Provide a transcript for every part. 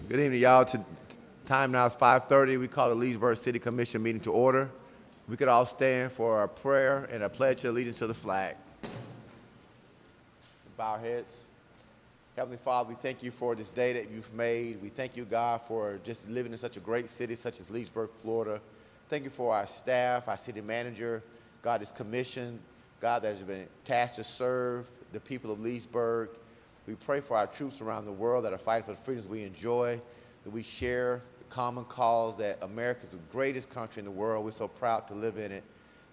Good evening, y'all. Time now is 5:30. We call the Leesburg City Commission meeting to order. We could all stand for a prayer and a pledge of allegiance to the flag. Bow our heads. Heavenly Father, we thank you for this day that you've made. We thank you, God, for just living in such a great city such as Leesburg, Florida. Thank you for our staff, our city manager, God, this commission, God, that has been tasked to serve the people of Leesburg. We pray for our troops around the world that are fighting for the freedoms we enjoy, that we share the common cause that America is the greatest country in the world. We're so proud to live in it.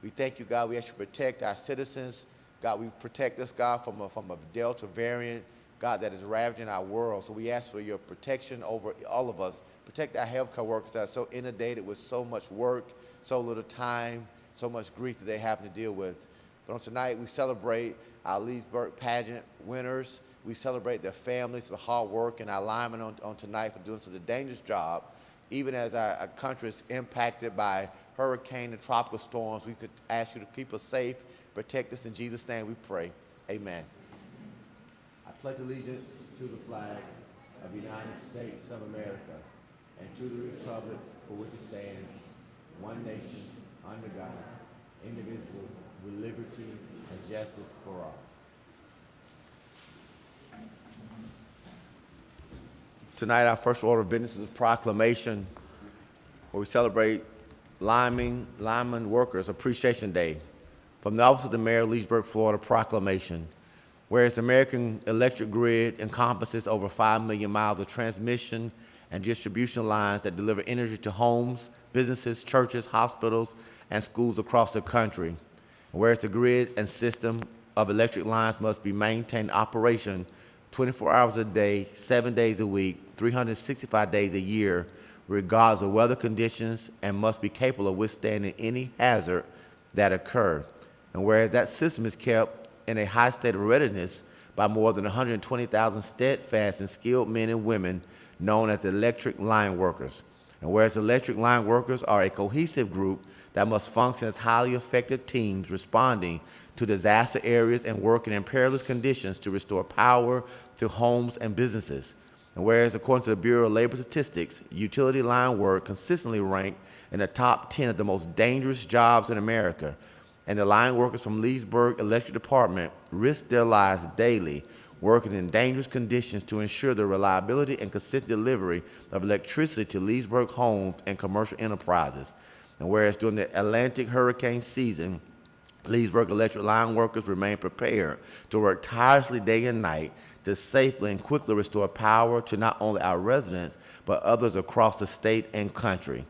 We thank you, God. We ask you to protect our citizens. God, we protect us, God, from a Delta variant, God, that is ravaging our world. So we ask for your protection over all of us. Protect our healthcare workers that are so inundated with so much work, so little time, so much grief that they have to deal with. But on tonight, we celebrate our Leesburg pageant winners. We celebrate their families, the hard work, and our linemen on tonight for doing such a dangerous job. Even as our country is impacted by hurricane and tropical storms, we could ask you to keep us safe, protect us. In Jesus' name we pray. Amen. I pledge allegiance to the flag of the United States of America and to the republic for which it stands, one nation, under God, indivisible, with liberty and justice for all. Tonight, our first order of business is a proclamation where we celebrate Lineman Workers Appreciation Day. From the Office of the Mayor of Leesburg, Florida, proclamation. Whereas the American electric grid encompasses over 5 million miles of transmission and distribution lines that deliver energy to homes, businesses, churches, hospitals, and schools across the country. Whereas the grid and system of electric lines must be maintained in operation 24 hours a day, 7 days a week, 365 days a year, regardless of weather conditions, and must be capable of withstanding any hazard that occur. And whereas that system is kept in a high state of readiness by more than 120,000 steadfast and skilled men and women known as electric line workers. And whereas electric line workers are a cohesive group that must function as highly effective teams responding to disaster areas and working in perilous conditions to restore power to homes and businesses. And whereas, according to the Bureau of Labor Statistics, utility line work consistently ranked in the top 10 of the most dangerous jobs in America, and the line workers from Leesburg Electric Department risk their lives daily working in dangerous conditions to ensure the reliability and consistent delivery of electricity to Leesburg homes and commercial enterprises. And whereas during the Atlantic hurricane season, Leesburg electric line workers remain prepared to work tirelessly day and night to safely and quickly restore power to not only our residents, but others across the state and country.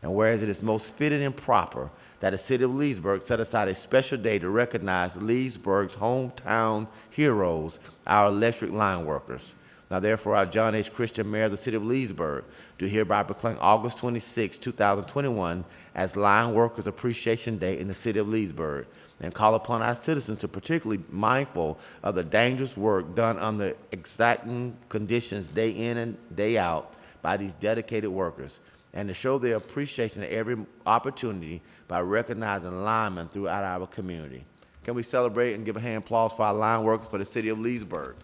And whereas it is most fitting and proper that the city of Leesburg set aside a special day to recognize Leesburg's hometown heroes, our electric line workers. Now, therefore, our John H. Christian, Mayor of the city of Leesburg, do hereby proclaim August 26, 2021 as Line Workers Appreciation Day in the city of Leesburg, and call upon our citizens to particularly mindful of the dangerous work done under exacting conditions day in and day out by these dedicated workers, and to show their appreciation at every opportunity by recognizing linemen throughout our community. Can we celebrate and give a hand applause for our line workers for the city of Leesburg?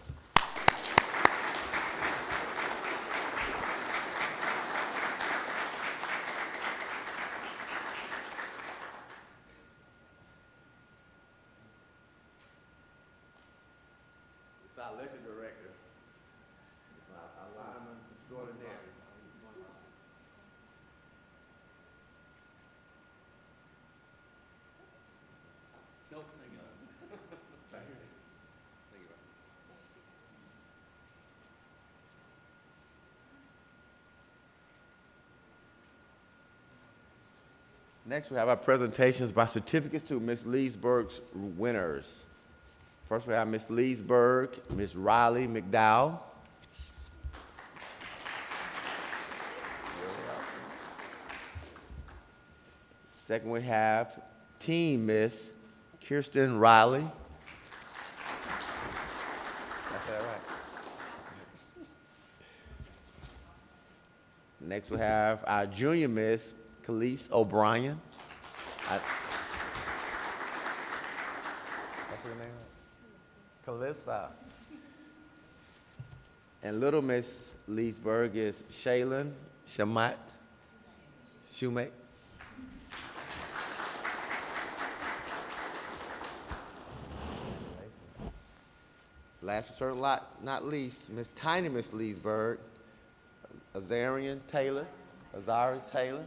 Our electric director, our lineman extraordinary. Nope, thank you. Thank you. Next, we have our presentations by certificates to Miss Leesburg's winners. First, we have Miss Leesburg, Miss Riley McDowell. Second, we have Team Miss Kirsten Riley. That's that right. Next, we have our Junior Miss Khalees O'Brien. That's her name? Calissa. And Little Miss Leesburg is Shaylin Shamat. Shumate. Last but certainly not least, Miss Tiny Miss Leesburg, Azarian Taylor. Azari Taylor.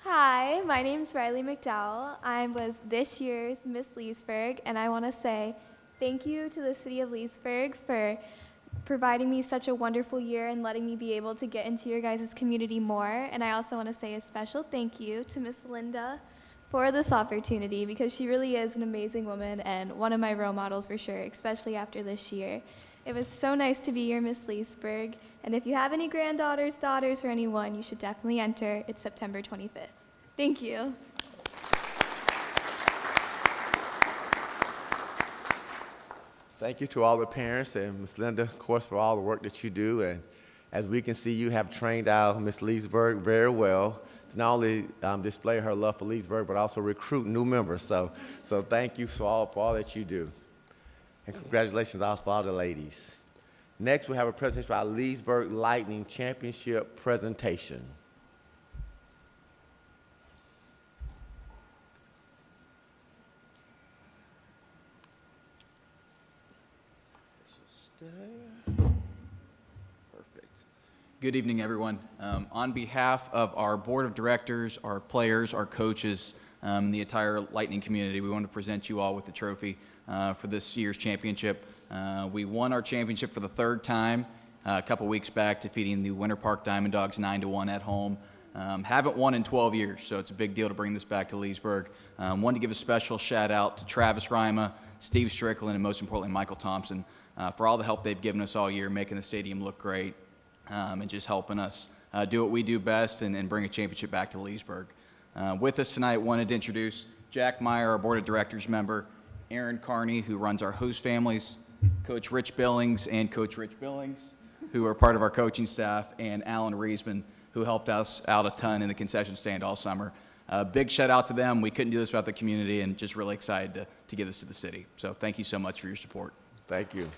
Hi, my name's Riley McDowell. I was this year's Miss Leesburg, and I want to say thank you to the City of Leesburg for providing me such a wonderful year and letting me be able to get into your guys' community more. And I also want to say a special thank you to Miss Linda for this opportunity because she really is an amazing woman and one of my role models for sure, especially after this year. It was so nice to be your Miss Leesburg, and if you have any granddaughters, daughters, or anyone, you should definitely enter. It's September 25th. Thank you. Thank you to all the parents and Ms. Linda, of course, for all the work that you do. And as we can see, you have trained our Ms. Leesburg very well to not only display her love for Leesburg, but also recruit new members. So thank you for all that you do. And congratulations also for all the ladies. Next, we have a presentation for our Leesburg Lightning Championship presentation. Perfect. Good evening, everyone. On behalf of our board of directors, our players, our coaches, and the entire Lightning community, we want to present you all with the trophy for this year's championship. We won our championship for the third time a couple weeks back, defeating the Winter Park Diamond Dogs 9-1 at home. Haven't won in 12 years, so it's a big deal to bring this back to Leesburg. Wanted to give a special shout out to Travis Rima, Steve Strickland, and most importantly, Michael Thompson, for all the help they've given us all year, making the stadium look great, and just helping us do what we do best and bring a championship back to Leesburg. With us tonight, wanted to introduce Jack Meyer, our board of directors member, Aaron Carney, who runs our host families, Coach Rich Billings and Coach Rich Billings, who are part of our coaching staff, and Alan Reisman, who helped us out a ton in the concession stand all summer. Big shout out to them. We couldn't do this without the community, and just really excited to give this to the city. So thank you so much for your support. Thank you.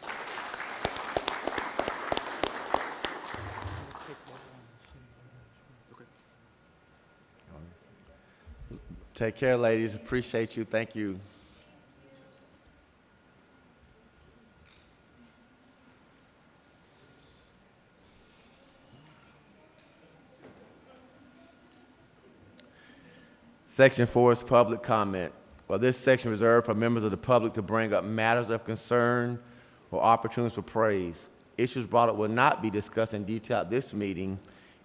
Take care, ladies. Appreciate you. Thank you. Section 4 is public comment. Well, this section is reserved for members of the public to bring up matters of concern or opportunities for praise. Issues brought up will not be discussed in detail at this meeting.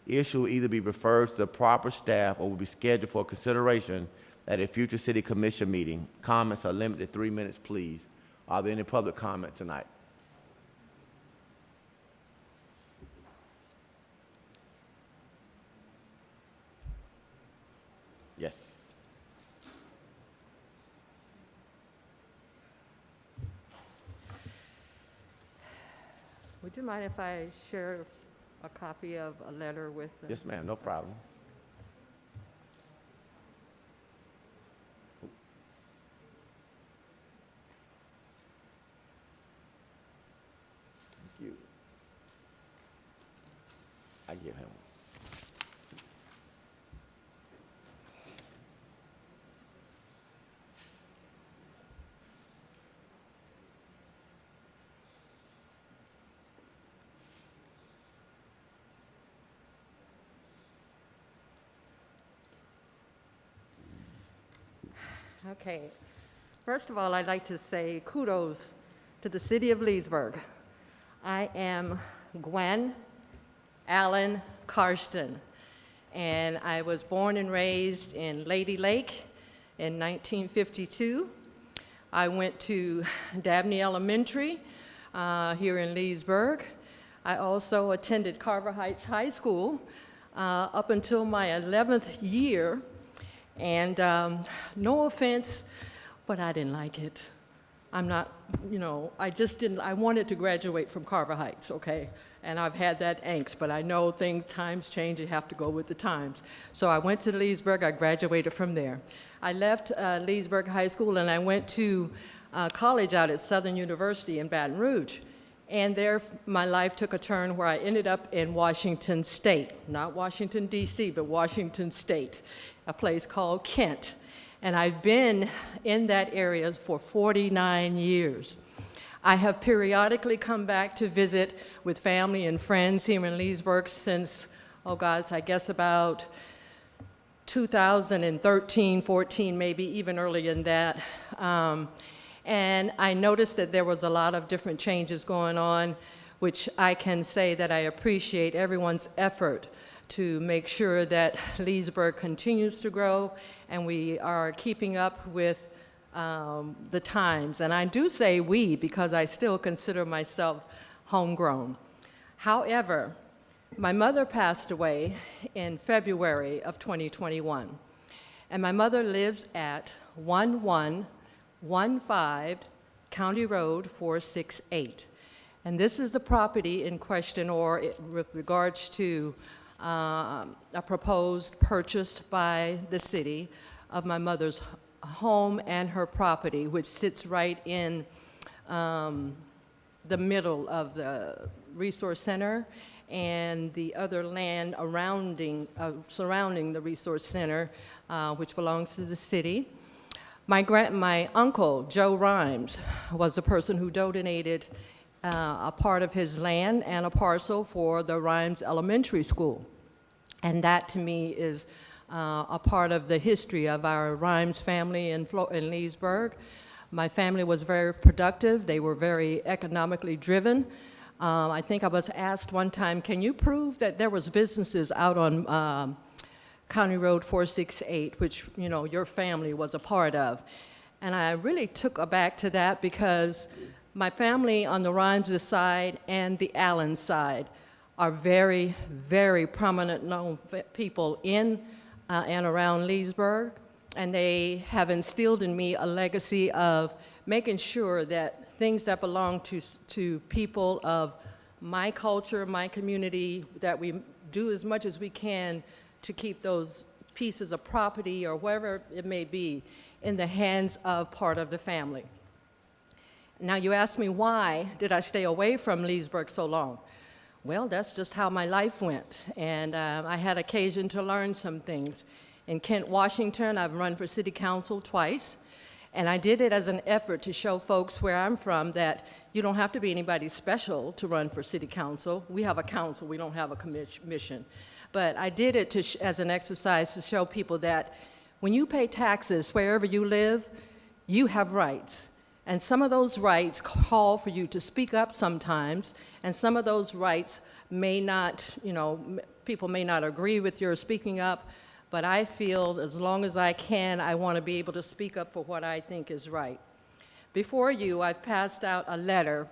Issue will either be referred to the proper staff or will be scheduled for consideration at a future city commission meeting. Comments are limited to 3 minutes, please. Are there any public comment tonight? Yes. Would you mind if I share a copy of a letter with the... Yes, ma'am, no problem. Thank you. I give him. Okay. First of all, I'd like to say kudos to the city of Leesburg. I am Gwen Allen Karsten, and I was born and raised in Lady Lake in 1952. I went to Dabney Elementary here in Leesburg. I also attended Carver Heights High School up until my 11th year, and no offense, but I didn't like it. I'm not, I just didn't, I wanted to graduate from Carver Heights, okay? And I've had that angst, but I know times change, you have to go with the times. So I went to Leesburg, I graduated from there. I left Leesburg High School and I went to college out at Southern University in Baton Rouge. And there my life took a turn where I ended up in Washington State, not Washington, D.C., but Washington State, a place called Kent. And I've been in that area for 49 years. I have periodically come back to visit with family and friends here in Leesburg since, I guess about 2013, 14, maybe even earlier than that. And I noticed that there was a lot of different changes going on, which I can say that I appreciate everyone's effort to make sure that Leesburg continues to grow and we are keeping up with the times. And I do say we because I still consider myself homegrown. However, my mother passed away in February of 2021, and my mother lives at 1115 County Road 468. And this is the property in question, or with regards to a proposed purchase by the city of my mother's home and her property, which sits right in the middle of the resource center and the other land surrounding the resource center, which belongs to the city. My uncle, Joe Rhymes, was the person who donated a part of his land and a parcel for the Rhymes Elementary School. And that, to me, is a part of the history of our Rhymes family in Leesburg. My family was very productive. They were very economically driven. I think I was asked one time, can you prove that there was businesses out on County Road 468, which, your family was a part of? And I really took aback to that because my family on the Rhymes' side and the Allen side are very, very prominent known people in and around Leesburg, and they have instilled in me a legacy of making sure that things that belong to people of my culture, my community, that we do as much as we can to keep those pieces of property or whatever it may be in the hands of part of the family. Now, you ask me, why did I stay away from Leesburg so long? Well, that's just how my life went, and I had occasion to learn some things. In Kent, Washington, I've run for city council twice, and I did it as an effort to show folks where I'm from that you don't have to be anybody special to run for city council. We have a council, we don't have a commission. But I did it as an exercise to show people that when you pay taxes wherever you live, you have rights. And some of those rights call for you to speak up sometimes, and some of those rights may not, people may not agree with your speaking up, but I feel as long as I can, I want to be able to speak up for what I think is right. Before you, I've passed out a letter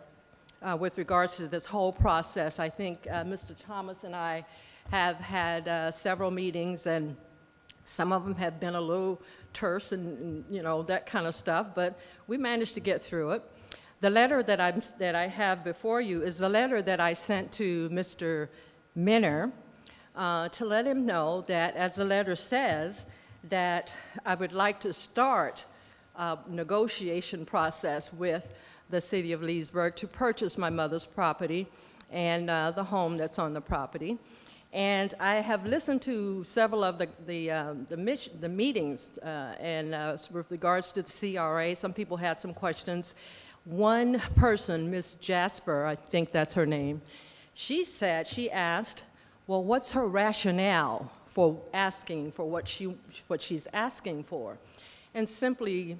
with regards to this whole process. I think Mr. Thomas and I have had several meetings, and some of them have been a little terse and that kind of stuff, but we managed to get through it. The letter that I have before you is the letter that I sent to Mr. Minner to let him know that, as the letter says, that I would like to start a negotiation process with the city of Leesburg to purchase my mother's property and the home that's on the property. And I have listened to several of the meetings, and with regards to the CRA, some people had some questions. One person, Ms. Jasper, I think that's her name, she asked, well, what's her rationale for asking for what she's asking for? And simply,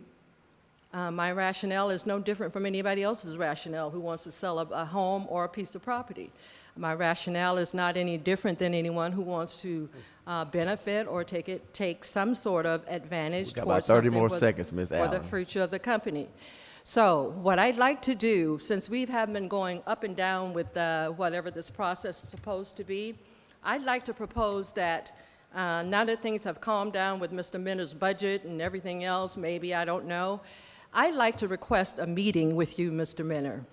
My rationale is no different from anybody else's rationale who wants to sell a home or a piece of property. My rationale is not any different than anyone who wants to benefit or take some sort of advantage We got towards about 30 something more for seconds, Ms. for the Allen. future of the company. So what I'd like to do, since we have been going up and down with whatever this process is supposed to be, I'd like to propose that now that things have calmed down with Mr. Minner's budget and everything else, maybe, I don't know, I'd like to request a meeting with you, Mr. Minner.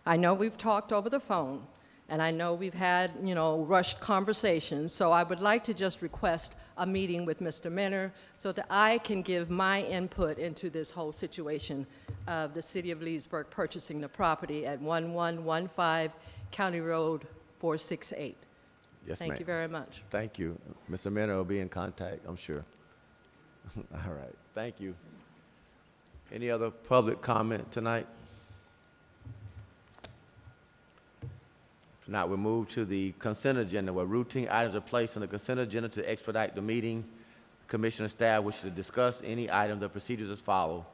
I know we've talked over the phone, and I know we've had, rushed conversations, so I would like to just request a meeting with Mr. Minner so that I can give my input into this whole situation of the City of Leesburg purchasing the property at 1115 County Road 468. Yes, ma'am. Thank you very much. Thank you. Mr. Mena will be in contact, I'm sure. All right, thank you. Any other public comment tonight? If not, we'll move to the consent agenda, where routine items are placed on the consent agenda to expedite the meeting. Commissioner staff wish to discuss any item. The procedures as follow.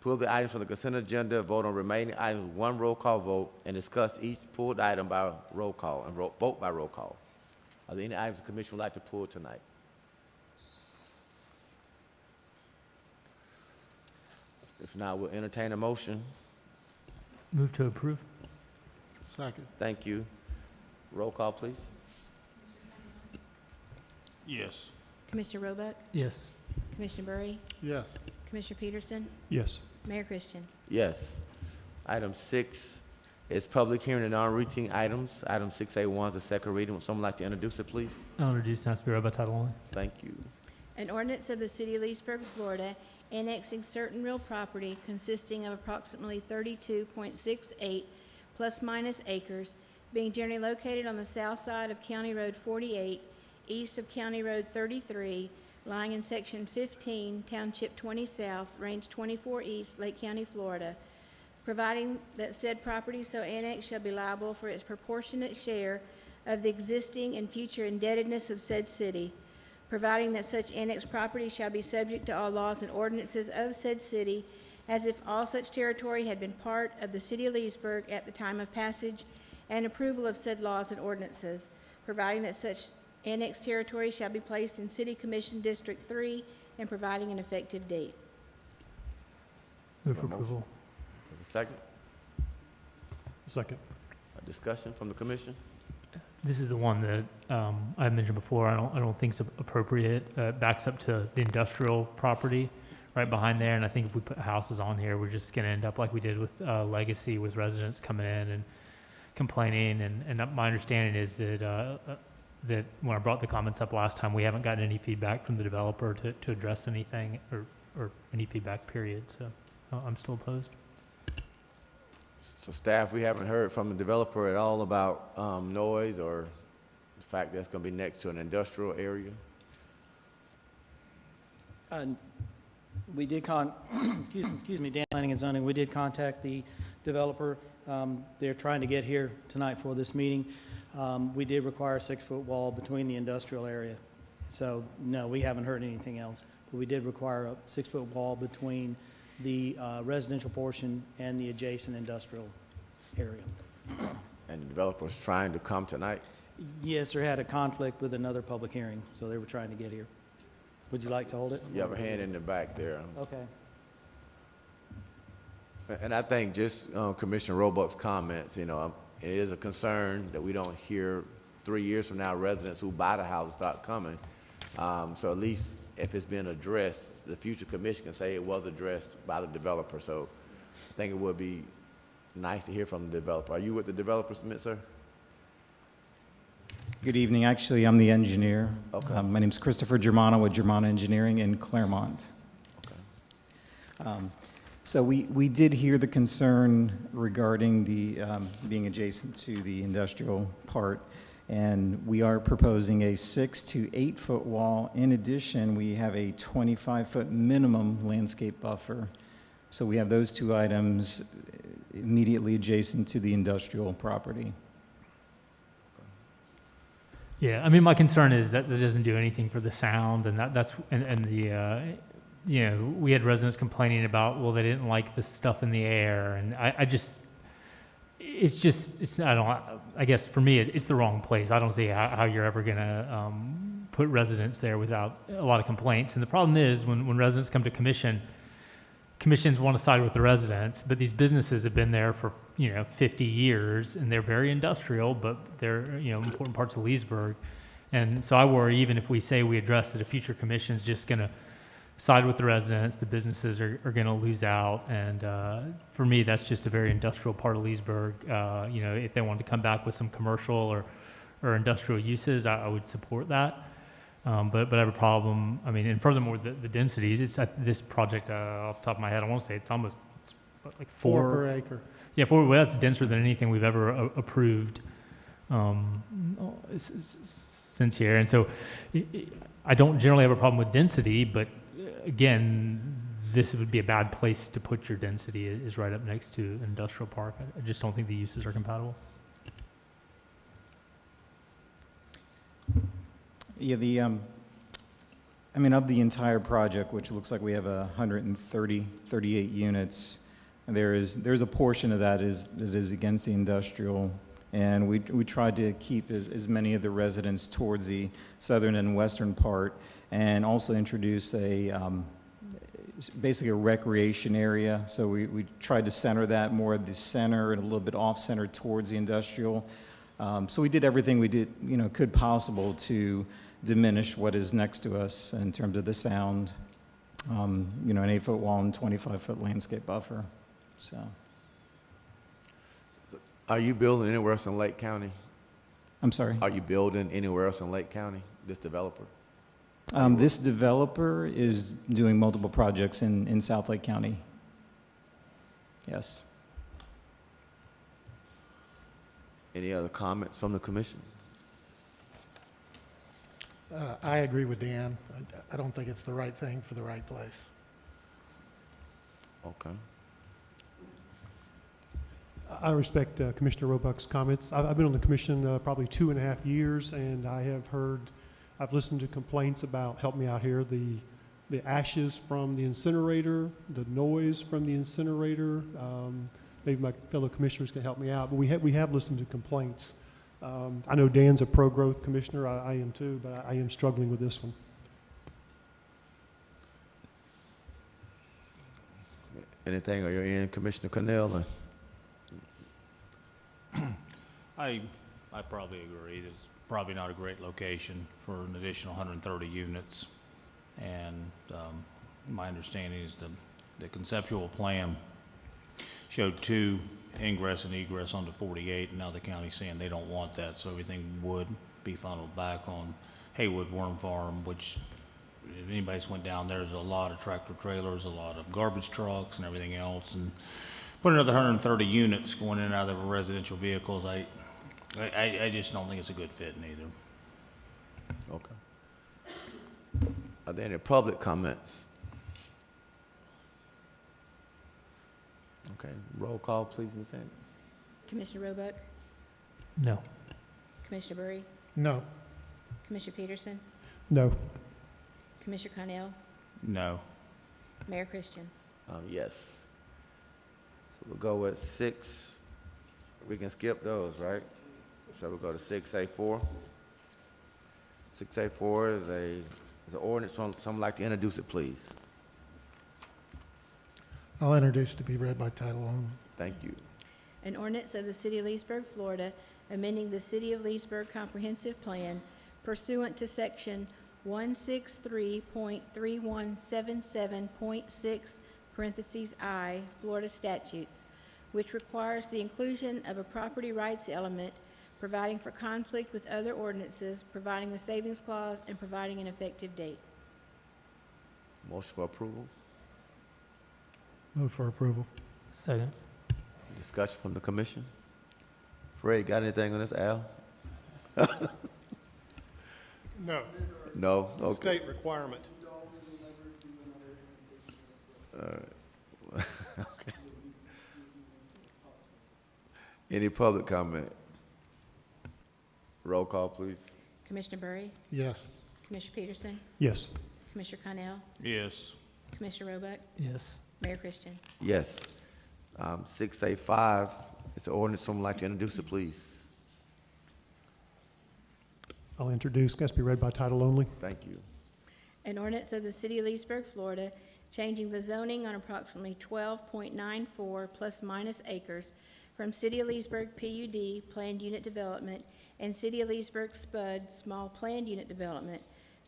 Pull the items from the consent agenda, vote on remaining items with one roll call vote, and discuss each pulled item by roll call, and vote by roll call. Are there any items the commission would like to pull tonight? If not, we'll entertain a motion. Move to approve. Second. Thank you. Roll call, please. Yes. Commissioner Roebuck, Yes. Commissioner Bury, Yes. Commissioner Peterson, Yes. Mayor Christian. Yes. Item 6 is public hearing and non-routine items. Item 6A1 is the second reading. Would someone like to introduce it, please? I'll introduce and ask to be read by title only. Thank you. An ordinance of the City of Leesburg, Florida, annexing certain real property consisting of approximately 32.68 plus minus acres, being generally located on the south side of County Road 48, east of County Road 33, lying in Section 15, Township 20 South, Range 24 East, Lake County, Florida, providing that said property so annexed shall be liable for its proportionate share of the existing and future indebtedness of said city, providing that such annexed property shall be subject to all laws and ordinances of said city, as if all such territory had been part of the City of Leesburg at the time of passage and approval of said laws and ordinances, providing that such annexed territory shall be placed in City Commission District 3, and providing an effective date. Move for A motion. approval. A second. Second. A discussion from the commission? This is the one that I mentioned before. I don't think it's appropriate. It backs up to the industrial property right behind there, and I think if we put houses on here, we're just going to end up like we did with Legacy, with residents coming in and complaining. And my understanding is that that when I brought the comments up last time, we haven't gotten any feedback from the developer to address anything or any feedback, period. So I'm still opposed. So staff, we haven't heard from the developer at all about noise or the fact that it's going to be next to an industrial area? We did excuse me, Dan Planning and Zoning, we did contact the developer. They're trying to get here tonight for this meeting. We did require a 6-foot wall between the industrial area. So, no, we haven't heard anything else. But we did require a 6-foot wall between the residential portion and the adjacent industrial area. And the developer's trying to come tonight? Yes, there had a conflict with another public hearing, so they were trying to get here. Would you like to hold it? You have a hand in the back there. Okay. And I think just Commissioner Roebuck's comments, it is a concern that we don't hear 3 years from now residents who buy the house start coming. So at least if it's been addressed, the future commission can say it was addressed by the developer. So I think it would be nice to hear from the developer. Are you with the developer, Smith, sir? Good evening. Actually, I'm the engineer. Okay. My name's Christopher Germano with Germano Engineering in Claremont. Okay. So we did hear the concern regarding the being adjacent to the industrial part, and we are proposing a 6 to 8 foot wall. In addition, we have a 25-foot minimum landscape buffer. So we have those two items immediately adjacent to the industrial property. Yeah, I mean, my concern is that it doesn't do anything for the sound, and that's the you know, we had residents complaining about, well, they didn't like the stuff in the air, and I guess for me, it's the wrong place. I don't see how you're ever gonna put residents there without a lot of complaints. And the problem is when residents come to commissions want to side with the residents, but these businesses have been there for, 50 years, and they're very industrial, but they're, important parts of Leesburg. And so I worry, even if we say we address it, a future commission's just going to side with the residents, the businesses are going to lose out. And for me, that's just a very industrial part of Leesburg. If they want to come back with some commercial or industrial uses, I would support that. But I have a problem. I mean, and furthermore, the densities. It's this project off the top of my head. I won't say it's like 4 per acre. Yeah, well, that's denser than anything we've ever approved since here. And so, I don't generally have a problem with density, but again, this would be a bad place to put your density. Is right up next to an industrial park. I just don't think the uses are compatible. Yeah, of the entire project, which looks like we have 38 units, there's a portion of that is against the industrial, and we tried to keep as many of the residents towards the southern and western part, and also introduce basically a recreation area. So we tried to center that more at the center and a little bit off-center towards the industrial. So we did everything we did, could possible to diminish what is next to us in terms of the sound, an 8-foot wall and 25-foot landscape buffer. So, Are you building anywhere else in Lake County? I'm sorry. Are you building anywhere else in Lake County, this developer? This developer is doing multiple projects in South Lake County. Yes. Any other comments from the commission? I agree with Dan. I don't think it's the right thing for the right place. Okay. I respect Commissioner Roebuck's comments. I've been on the commission probably 2.5 years, and I've listened to complaints about, help me out here, the ashes from the incinerator, the noise from the incinerator. Maybe my fellow commissioners can help me out, but we have listened to complaints. I know Dan's a pro-growth commissioner. I am too, but I am struggling with this one. Anything on your end, Commissioner Connell? I probably agree. It's probably not a great location for an additional 130 units. And my understanding is the conceptual plan showed 2 ingress and egress onto 48, and now the county's saying they don't want that, so everything would be funneled back on Haywood Worm Farm, which, if anybody's went down there, there's a lot of tractor trailers, a lot of garbage trucks and everything else, and put another 130 units going in and out of residential vehicles, I just don't think it's a good fit neither. Okay. Are there any public comments? Okay, roll call, please, Ms. Andy. Commissioner Roebuck, No. Commissioner Burry, No. Commissioner Peterson, No. Commissioner Connell, No. Mayor Christian. Yes. So we'll go with 6. We can skip those, right? So we'll go to 6A4. 6A4 is an ordinance. Someone like to introduce it, please. I'll introduce to be read by title only. Thank you. An ordinance of the City of Leesburg, Florida, amending the City of Leesburg Comprehensive Plan pursuant to Section 163.3177.6 parentheses I, Florida statutes, which requires the inclusion of a property rights element, providing for conflict with other ordinances, providing a savings clause, and providing an effective date. Motion for approval. Move for approval. Second. Discussion from the commission. Fred, got anything on this, Al? No. No? It's a Okay. state requirement. Okay. Any public comment? Roll call, please. Commissioner Burry, Yes. Commissioner Peterson, Yes. Commissioner Connell, Yes. Commissioner Roebuck, Yes. Mayor Christian. Yes. 6A5, it's an ordinance, someone like to introduce it, please. I'll introduce, has to be read by title only. Thank you. An ordinance of the City of Leesburg, Florida, changing the zoning on approximately 12.94 plus minus acres from City of Leesburg PUD Planned Unit Development and City of Leesburg SPUD Small Planned Unit Development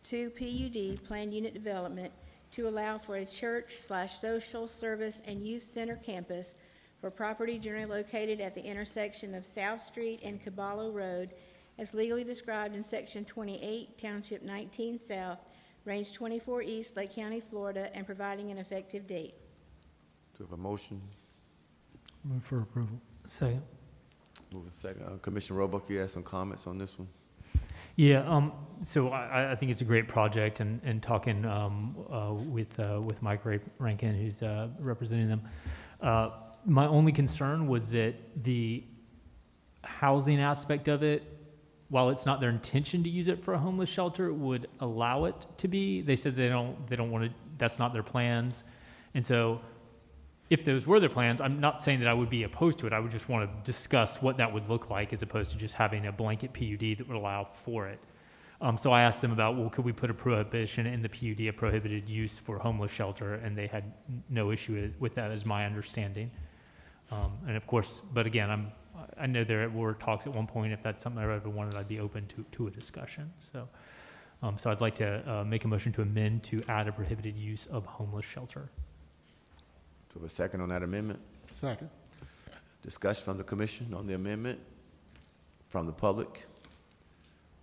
to PUD Planned Unit Development to allow for a church/social service and youth center campus for property generally located at the intersection of South Street and Caballo Road as legally described in Section 28, Township 19 South, Range 24 East, Lake County, Florida, and providing an effective date. Do we have a motion? Move for approval. Second. Move a second. Commissioner Roebuck, you had some comments on this one? Yeah, so I think it's a great project, and talking with Mike Rankin, who's representing them. My only concern was that the housing aspect of it, while it's not their intention to use it for a homeless shelter, would allow it to be. They said they don't want to, that's not their plans. And so if those were their plans, I'm not saying that I would be opposed to it. I would just want to discuss what that would look like as opposed to just having a blanket PUD that would allow for it. So I asked them about, well, could we put a prohibition in the PUD, a prohibited use for homeless shelter? And they had no issue with that, as my understanding. And of course, but again, I know there were talks at one point, if that's something I ever wanted, I'd be open to a discussion. So I'd like to make a motion to amend to add a prohibited use of homeless shelter. Do we have a second on that amendment? Second. Discussion from the commission on the amendment, from the public.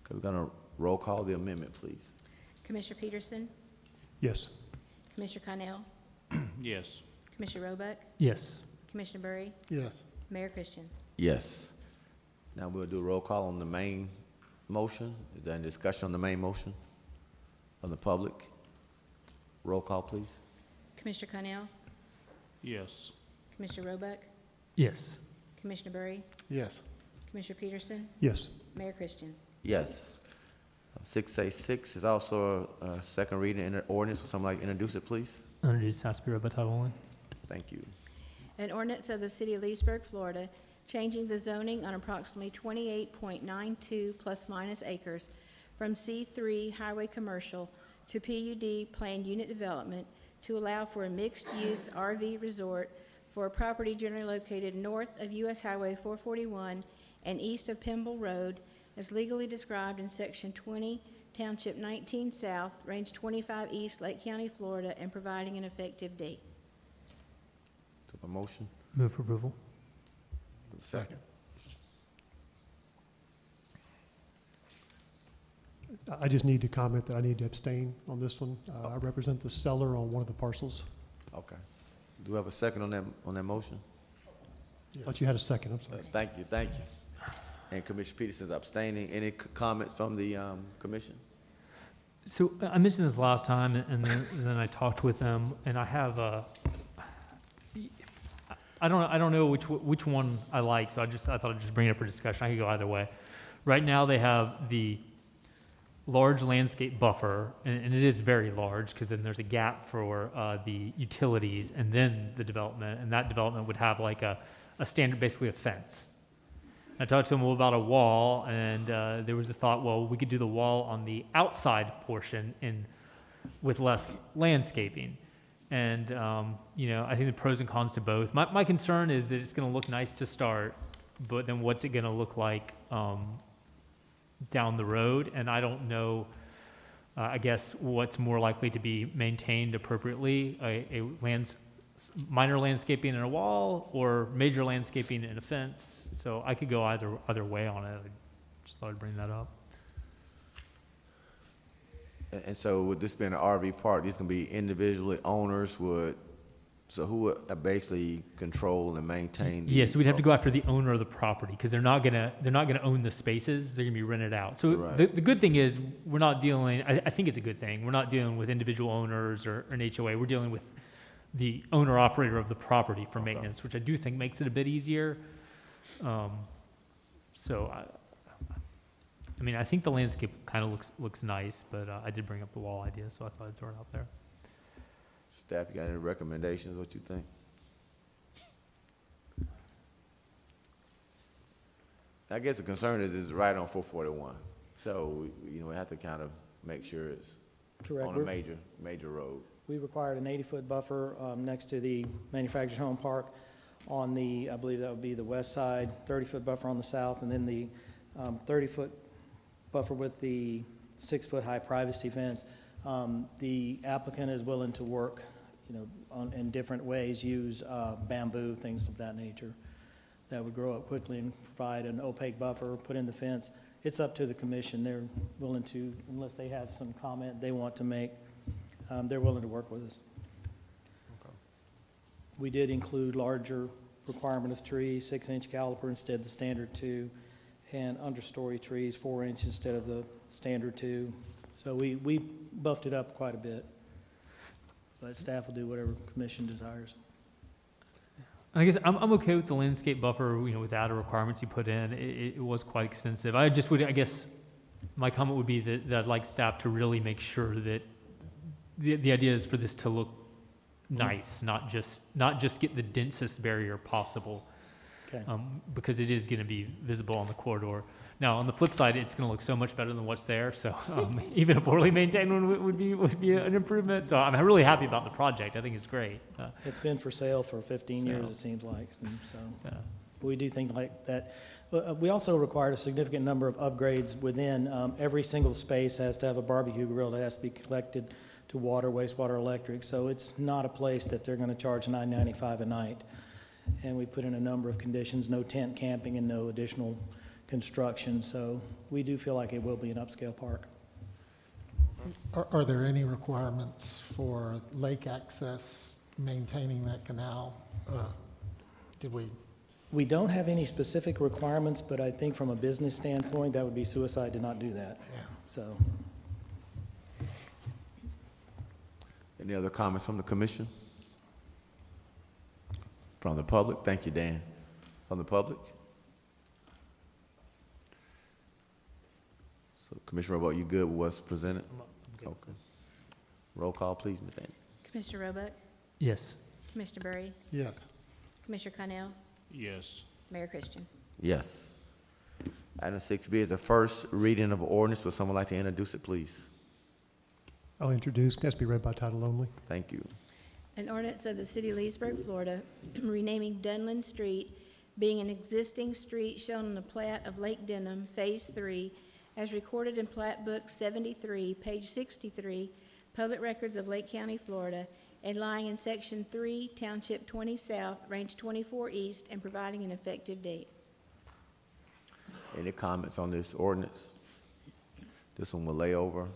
Okay, we're going to roll call the amendment, please. Commissioner Peterson, Yes. Commissioner Connell, Yes. Commissioner Roebuck, Yes. Commissioner Burry, Yes. Mayor Christian. Yes. Now we'll do a roll call on the main motion. Is there any discussion on the main motion from the public? Roll call, please. Commissioner Connell, Yes. Commissioner Roebuck, Yes. Commissioner Burry, Yes. Commissioner Peterson, Yes. Mayor Christian. Yes. 6A6 is also a second reading in the ordinance. Would someone like to introduce it, please? Introduce has to be read by title only. Thank you. An ordinance of the City of Leesburg, Florida, changing the zoning on approximately 28.92 plus minus acres from C3 Highway Commercial to PUD Planned Unit Development to allow for a mixed-use RV resort for a property generally located north of U.S. Highway 441 and east of Pimble Road, as legally described in Section 20, Township 19 South, Range 25 East, Lake County, Florida, and providing an effective date. Do I have a motion? Move for approval. Second. I just need to comment that I need to abstain on this one. I represent the seller on one of the parcels. Okay. Do we have a second on that motion? Thought you had a second, I'm sorry. Thank you. And Commissioner Peterson's abstaining. Any comments from the commission? So I mentioned this last time, and then I talked with them, and I have I don't know which one I like, so I thought I'd just bring it up for discussion. I could go either way. Right now, they have the large landscape buffer, and it is very large because then there's a gap for the utilities and then the development, and that development would have like a standard, basically a fence. I talked to them about a wall, and there was a thought, well, we could do the wall on the outside portion with less landscaping. And, I think the pros and cons to both. My concern is that it's going to look nice to start, but then what's it going to look like down the road? And I don't know, I guess, what's more likely to be maintained appropriately, minor landscaping in a wall or major landscaping in a fence. So I could go either way on it. I just thought I'd bring that up. And so with this being an RV park, these can be individually owners so who would basically control and maintain? So we'd have to go after the owner of the property because they're not gonna own the spaces. They're gonna be rented out. So Right. the good thing is we're not dealing. I think it's a good thing. We're not dealing with individual owners or an HOA. We're dealing with the owner operator of the property for maintenance, which I do think makes it a bit easier. I think the landscape kind of looks nice, but I did bring up the wall idea, so I thought I'd throw it out there. Staff, you got any recommendations, what you think? I guess the concern is it's right on 441. So, we have to kind of make sure it's Correct. on a major road. We required an 80-foot buffer next to the manufactured home park on the, I believe that would be the west side, 30-foot buffer on the south, and then the 30-foot buffer with the 6-foot high privacy fence. The applicant is willing to work, in different ways, use bamboo, things of that nature that would grow up quickly and provide an opaque buffer, put in the fence. It's up to the commission. They're willing to, unless they have some comment they want to make, they're willing to work with us. Okay. We did include larger requirement of trees, 6-inch caliper instead of the standard 2, and understory trees, 4-inch instead of the standard 2. So we buffed it up quite a bit. But staff will do whatever commission desires. I guess I'm okay with the landscape buffer, without the requirements you put in. It was quite extensive. I guess my comment would be that I'd like staff to really make sure that the idea is for this to look nice, not just get the densest barrier possible. Okay. Because it is going to be visible on the corridor. Now, on the flip side, it's going to look so much better than what's there. So even a poorly maintained one would be an improvement. So I'm really happy about the project. I think it's great. It's been for sale for 15 years, it seems like. And so we do think like that. We also required a significant number of upgrades within. Every single space has to have a barbecue grill that has to be connected to water, wastewater, electric. So it's not a place that they're going to charge $9.95 a night. And we put in a number of conditions, no tent camping and no additional construction. So we do feel like it will be an upscale park. Are there any requirements for lake access, maintaining that canal? We don't have any specific requirements, but I think from a business standpoint, that would be suicide to not do that. Yeah. So. Any other comments from the commission? From the public? Thank you, Dan. From the public? So, Commissioner Roebuck, you good with what's presented? Okay. Roll call, please, Ms. Annie. Commissioner Roebuck, Yes. Commissioner Berry, Yes. Commissioner Connell, Yes. Mayor Christian. Yes. Item 6B is the first reading of ordinance. Would someone like to introduce it, please? I'll introduce, has to be read by title only. Thank you. An ordinance of the City of Leesburg, Florida, renaming Dunlin Street, being an existing street shown on the plat of Lake Denham, Phase 3, as recorded in Plat Book 73, page 63, Public Records of Lake County, Florida, and lying in Section 3, Township 20 South, Range 24 East, and providing an effective date. Any comments on this ordinance? This one will lay over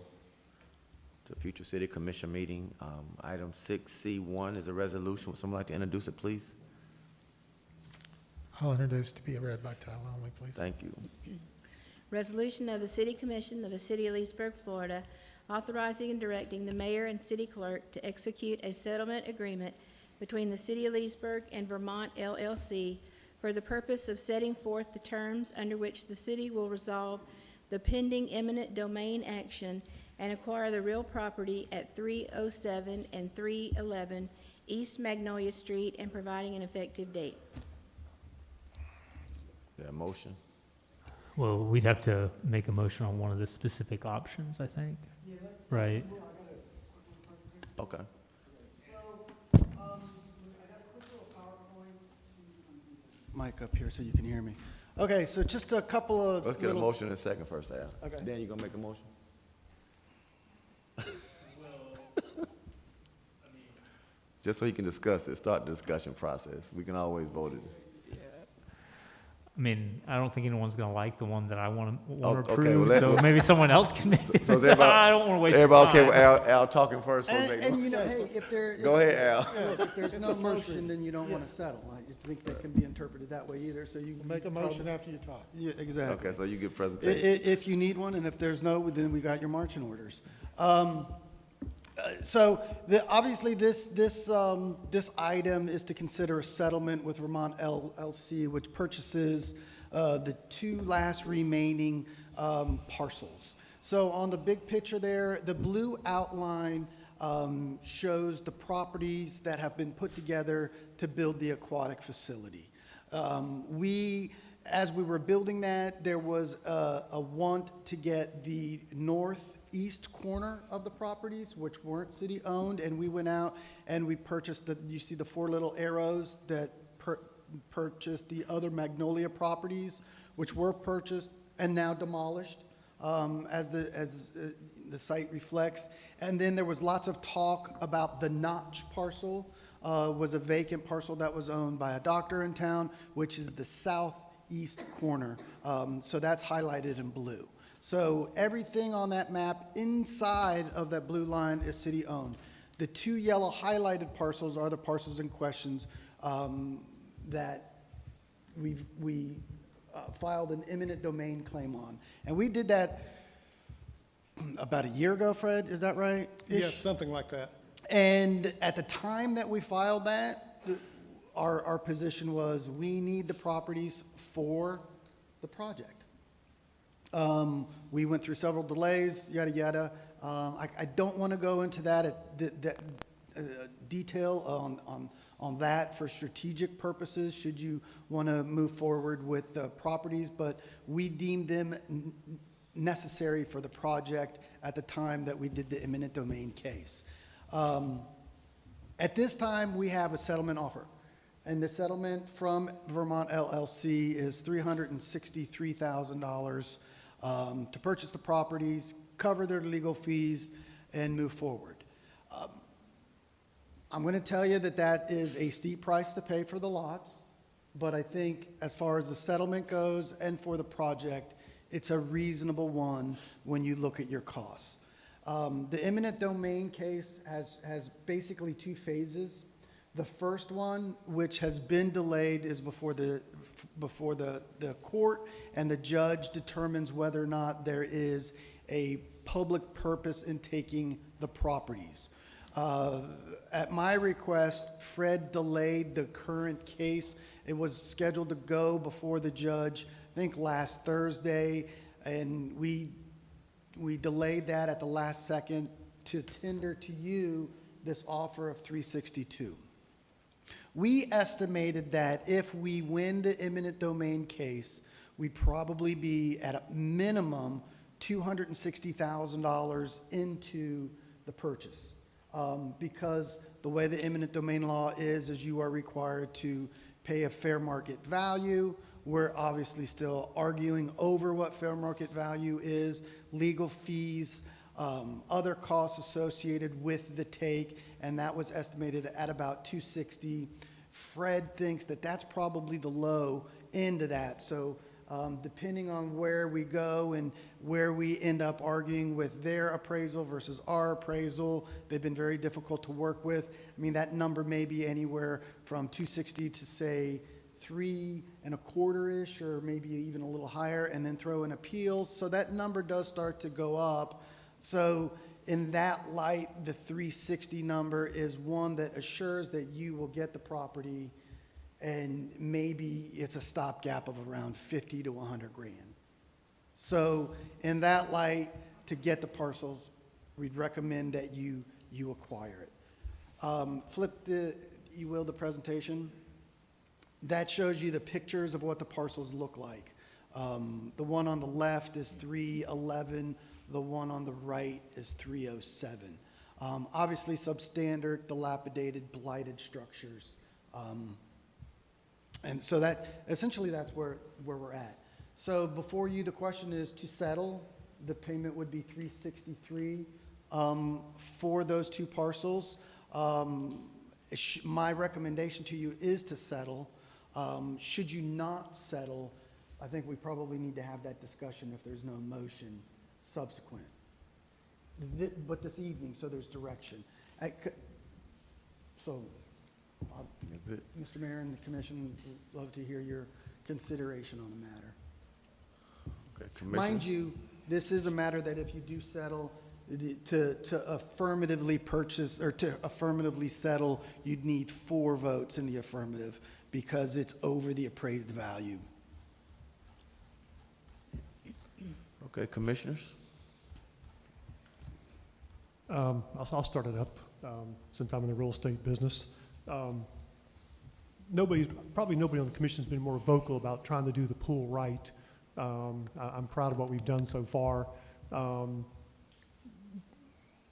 to a future city commission meeting. Item 6C1 is a resolution. Would someone like to introduce it, please? I'll introduce to be read by title only, please. Thank you. Resolution of the City Commission of the City of Leesburg, Florida, authorizing and directing the mayor and city clerk to execute a settlement agreement between the City of Leesburg and Vermont LLC for the purpose of setting forth the terms under which the city will resolve the pending eminent domain action and acquire the real property at 307 and 311 East Magnolia Street and providing an effective date. Is there a motion? Well, we'd have to make a motion on one of the specific options, I think. Yeah. Right. Okay. Mic up here so you can hear me. Okay, so just a couple of Let's get a motion in a second first, Al. Okay. Dan, you gonna make a motion? Just so you can discuss it, start the discussion process. We can always vote it. I mean, I don't think anyone's going to like the one that I want to Okay, approve, well, so maybe someone else can make it. So is everybody- I don't want to waste Everybody okay time. with Al talking first? And you know, hey, if there, Go ahead, Al. look, if there's no motion, then you don't want to settle. I think that can be interpreted that way either, so you. Make a motion after you talk. Yeah, exactly. Okay, so you get presentation. If you need one, and if there's no, then we got your marching orders. So obviously this item is to consider a settlement with Vermont LLC, which purchases the two last remaining parcels. So on the big picture there, the blue outline shows the properties that have been put together to build the aquatic facility. As we were building that, there was a want to get the northeast corner of the properties, which weren't city-owned, and we went out and we purchased you see the 4 little arrows that purchased the other Magnolia properties, which were purchased and now demolished, as the site reflects. And then there was lots of talk about the Notch parcel, was a vacant parcel that was owned by a doctor in town, which is the southeast corner. So that's highlighted in blue. So everything on that map inside of that blue line is city-owned. The 2 yellow highlighted parcels are the parcels in questions that we filed an eminent domain claim on. And we did that about a year ago, Fred, is that right? Yes, something like that. And at the time that we filed that, our position was we need the properties for the project. We went through several delays, yada, yada. I don't want to go into that detail on that for strategic purposes, should you want to move forward with the properties, but we deemed them necessary for the project at the time that we did the eminent domain case. At this time, we have a settlement offer, and the settlement from Vermont LLC is $363,000 to purchase the properties, cover their legal fees, and move forward. I'm going to tell you that that is a steep price to pay for the lots, but I think as far as the settlement goes and for the project, it's a reasonable one when you look at your costs. The eminent domain case has basically 2 phases. The first one, which has been delayed, is before the court, and the judge determines whether or not there is a public purpose in taking the properties. At my request, Fred delayed the current case. It was scheduled to go before the judge, I think last Thursday, and we delayed that at the last second to tender to you this offer of $362,000. We estimated that if we win the eminent domain case, we'd probably be at a minimum $260,000 into the purchase. Because the way the eminent domain law is you are required to pay a fair market value. We're obviously still arguing over what fair market value is, legal fees, other costs associated with the take, and that was estimated at about $260,000. Fred thinks that that's probably the low end of that. So depending on where we go and where we end up arguing with their appraisal versus our appraisal, they've been very difficult to work with. I mean, that number may be anywhere from $260,000 to say $325,000-ish, or maybe even a little higher, and then throw in appeals. So that number does start to go up. So in that light, the $360,000 number is one that assures that you will get the property, and maybe it's a stopgap of around $50,000 to $100,000. So in that light, to get the parcels, we'd recommend that you acquire it. Flip the presentation. That shows you the pictures of what the parcels look like. The one on the left is 311. The one on the right is 307. Obviously substandard, dilapidated, blighted structures. And so that, essentially that's where we're at. So before you, the question is to settle, the payment would be $363 for those 2 parcels. My recommendation to you is to settle. Should you not settle, I think we probably need to have that discussion if there's no motion subsequent. But this evening, so there's direction. Mr. Mayor and the commission would love to hear your consideration on the matter. Okay, Commissioner. Mind you, this is a matter that if you do settle, to affirmatively purchase or to affirmatively settle, you'd need 4 votes in the affirmative because it's over the appraised value. Okay, commissioners. I'll start it up since I'm in the real estate business. Probably nobody on the commission has been more vocal about trying to do the pool right. I'm proud of what we've done so far.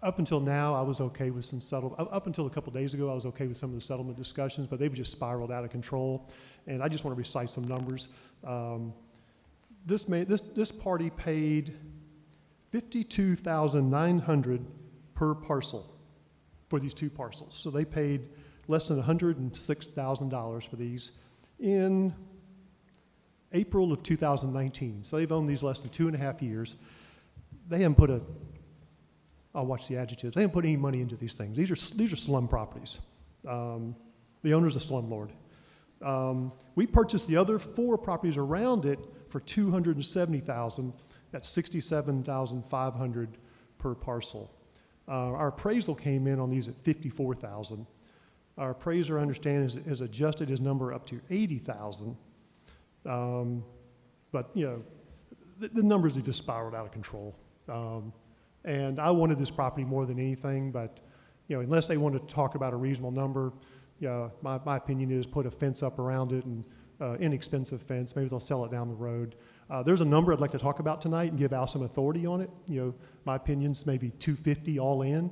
Up until now, I was okay with up until a couple days ago, I was okay with some of the settlement discussions, but they've just spiraled out of control. And I just want to recite some numbers. This party paid $52,900 per parcel for these two parcels. So they paid less than $106,000 for these in April of 2019. So they've owned these less than 2.5 years. They haven't put I'll watch the adjectives. They haven't put any money into these things. These are slum properties. The owner's a slumlord. We purchased the other 4 properties around it for $270,000. That's $67,500 per parcel. Our appraisal came in on these at $54,000. Our appraiser, I understand, has adjusted his number up to $80,000. But you know, the numbers have just spiraled out of control. And I wanted this property more than anything, but you know, unless they want to talk about a reasonable number, my opinion is put a fence up around it, and inexpensive fence. Maybe they'll sell it down the road. There's a number I'd like to talk about tonight and give Al some authority on it. You know, my opinion's maybe $250 all in.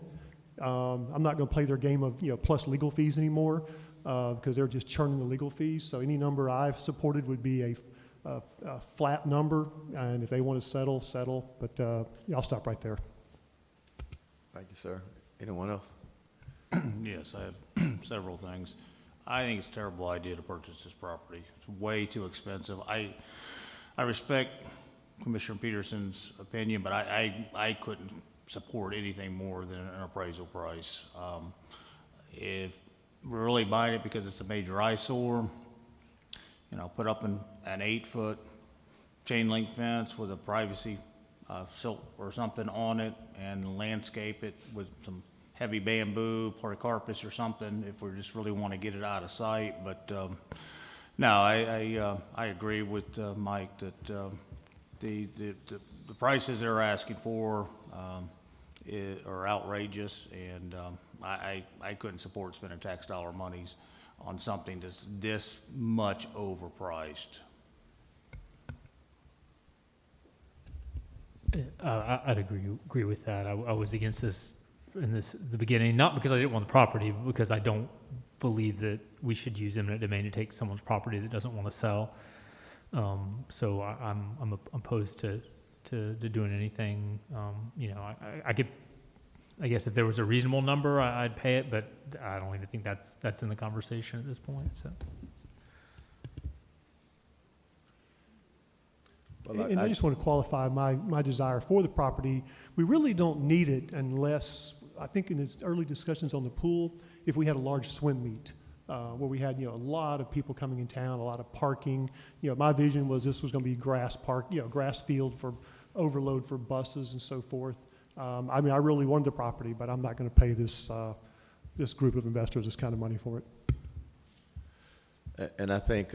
I'm not going to play their game of plus legal fees anymore because they're just churning the legal fees. So any number I've supported would be a flat number, and if they want to settle. But I'll stop right there. Thank you, sir. Anyone else? Yes, I have several things. I think it's a terrible idea to purchase this property. It's way too expensive. I respect Commissioner Peterson's opinion, but I couldn't support anything more than an appraisal price. If we're really buying it because it's a major eyesore, put up an 8-foot chain link fence with a privacy silk or something on it, and landscape it with some heavy bamboo, porticarpus or something, if we just really want to get it out of sight. But no, I agree with Mike that the prices they're asking for are outrageous, and I couldn't support spending tax dollar monies on something that's this much overpriced. I'd agree with that. I was against this the beginning, not because I didn't want the property, but because I don't believe that we should use eminent domain to take someone's property that doesn't want to sell. So I'm opposed to doing anything. I guess if there was a reasonable number, I'd pay it, but I don't even think that's in the conversation at this point. So. And I just want to qualify my desire for the property. We really don't need it unless, I think in its early discussions on the pool, if we had a large swim meet where we had a lot of people coming in town, a lot of parking. My vision was this was going to be grass field for overload for buses and so forth. I really wanted the property, but I'm not going to pay this group of investors this kind of money for it. And I think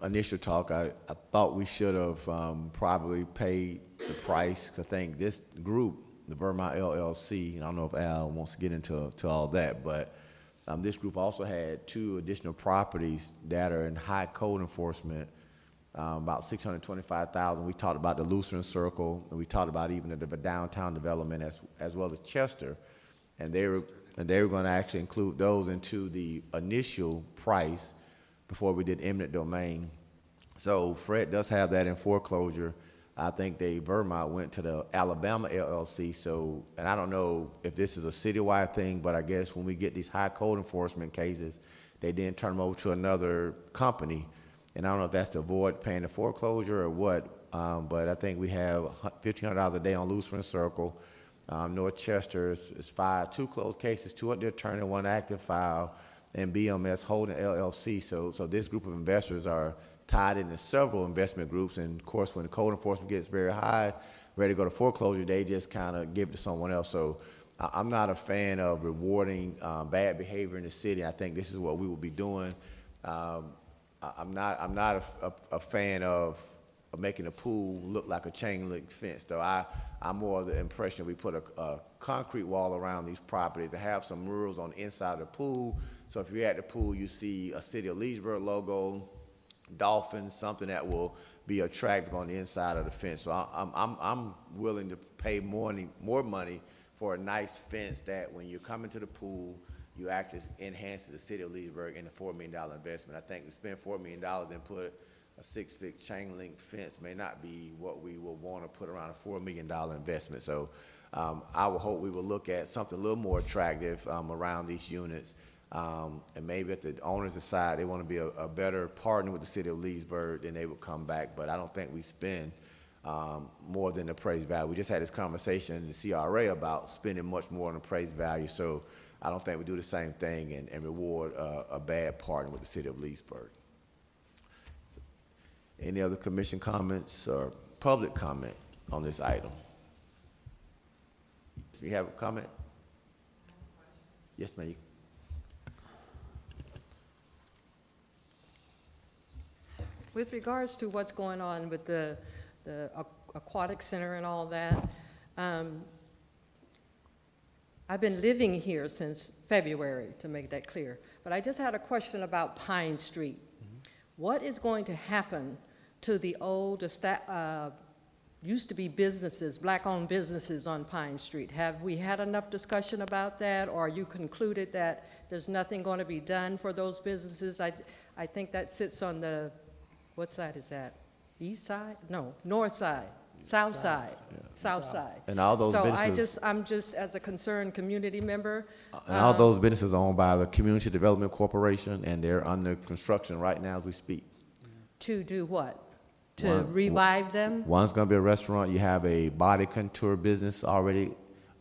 initial talk, I thought we should have probably paid the price. 'Cause I think this group, the Vermont LLC, and I don't know if Al wants to get into all that, but this group also had 2 additional properties that are in high code enforcement, about $625,000. We talked about the Lutheran Circle, and we talked about even the downtown development as well as Chester, and they were going to actually include those into the initial price before we did eminent domain. So Fred does have that in foreclosure. I think Vermont went to the Alabama LLC. So, and I don't know if this is a citywide thing, but I guess when we get these high code enforcement cases, they then turn them over to another company. And I don't know if that's to avoid paying the foreclosure or what, but I think we have $1,500 a day on Lutheran Circle. North Chester is 2 closed cases, 2 at the attorney, 1 active file, and BMS Holding LLC. So this group of investors are tied into several investment groups, and of course, when the code enforcement gets very high, ready to go to foreclosure, they just kind of give it to someone else. So I'm not a fan of rewarding bad behavior in the city. I think this is what we will be doing. I'm not a fan of making a pool look like a chain link fence, though. I'm more of the impression we put a concrete wall around these properties to have some murals on the inside of the pool. So if you're at the pool, you see a City of Leesburg logo, dolphins, something that will be attractive on the inside of the fence. So I'm willing to pay more money for a nice fence that when you're coming to the pool, you actually enhance the City of Leesburg in a $4 million investment. I think to spend $4 million and put a 6-foot chain link fence may not be what we will want to put around a $4 million investment. So I would hope we will look at something a little more attractive around these units. And maybe if the owners decide they want to be a better partner with the City of Leesburg, then they will come back. But I don't think we spend more than the appraised value. We just had this conversation in the CRA about spending much more on appraised value. So I don't think we do the same thing and reward a bad partner with the City of Leesburg. So, any other commission comments or public comment on this item? Do you have a comment? Yes, ma'am. With regards to what's going on with the aquatic center and all that, I've been living here since February, to make that clear. But I just had a question about Pine Street. What is going to happen to the old, used to be businesses, black-owned businesses on Pine Street? Have we had enough discussion about that, or you concluded that there's nothing going to be done for those businesses? I think that sits on the, what side is that? East side? No, north side, south side, south side. And all those so businesses. I'm just as a concerned community member. And all those businesses are owned by the Community Development Corporation, and they're under construction right now as we speak. To do what? To revive them? One's going to be a restaurant. You have a body contour business already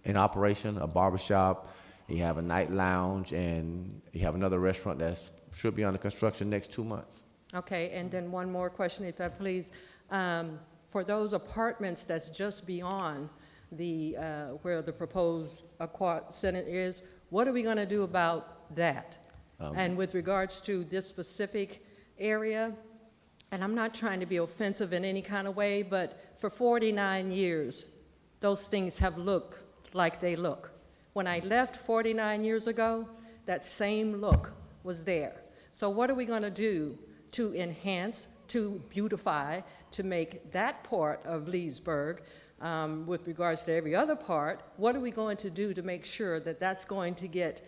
in operation, a barbershop. You have a night lounge, and you have another restaurant that should be under construction next 2 months. Okay, and then one more question, if I please. For those apartments that's just beyond the, where the proposed aquatic center is, what are we going to do about that? And with regards to this specific area, and I'm not trying to be offensive in any kind of way, but for 49 years, those things have looked like they look. When I left 49 years ago, that same look was there. So what are we going to do to enhance, to beautify, to make that part of Leesburg, with regards to every other part, what are we going to do to make sure that that's going to get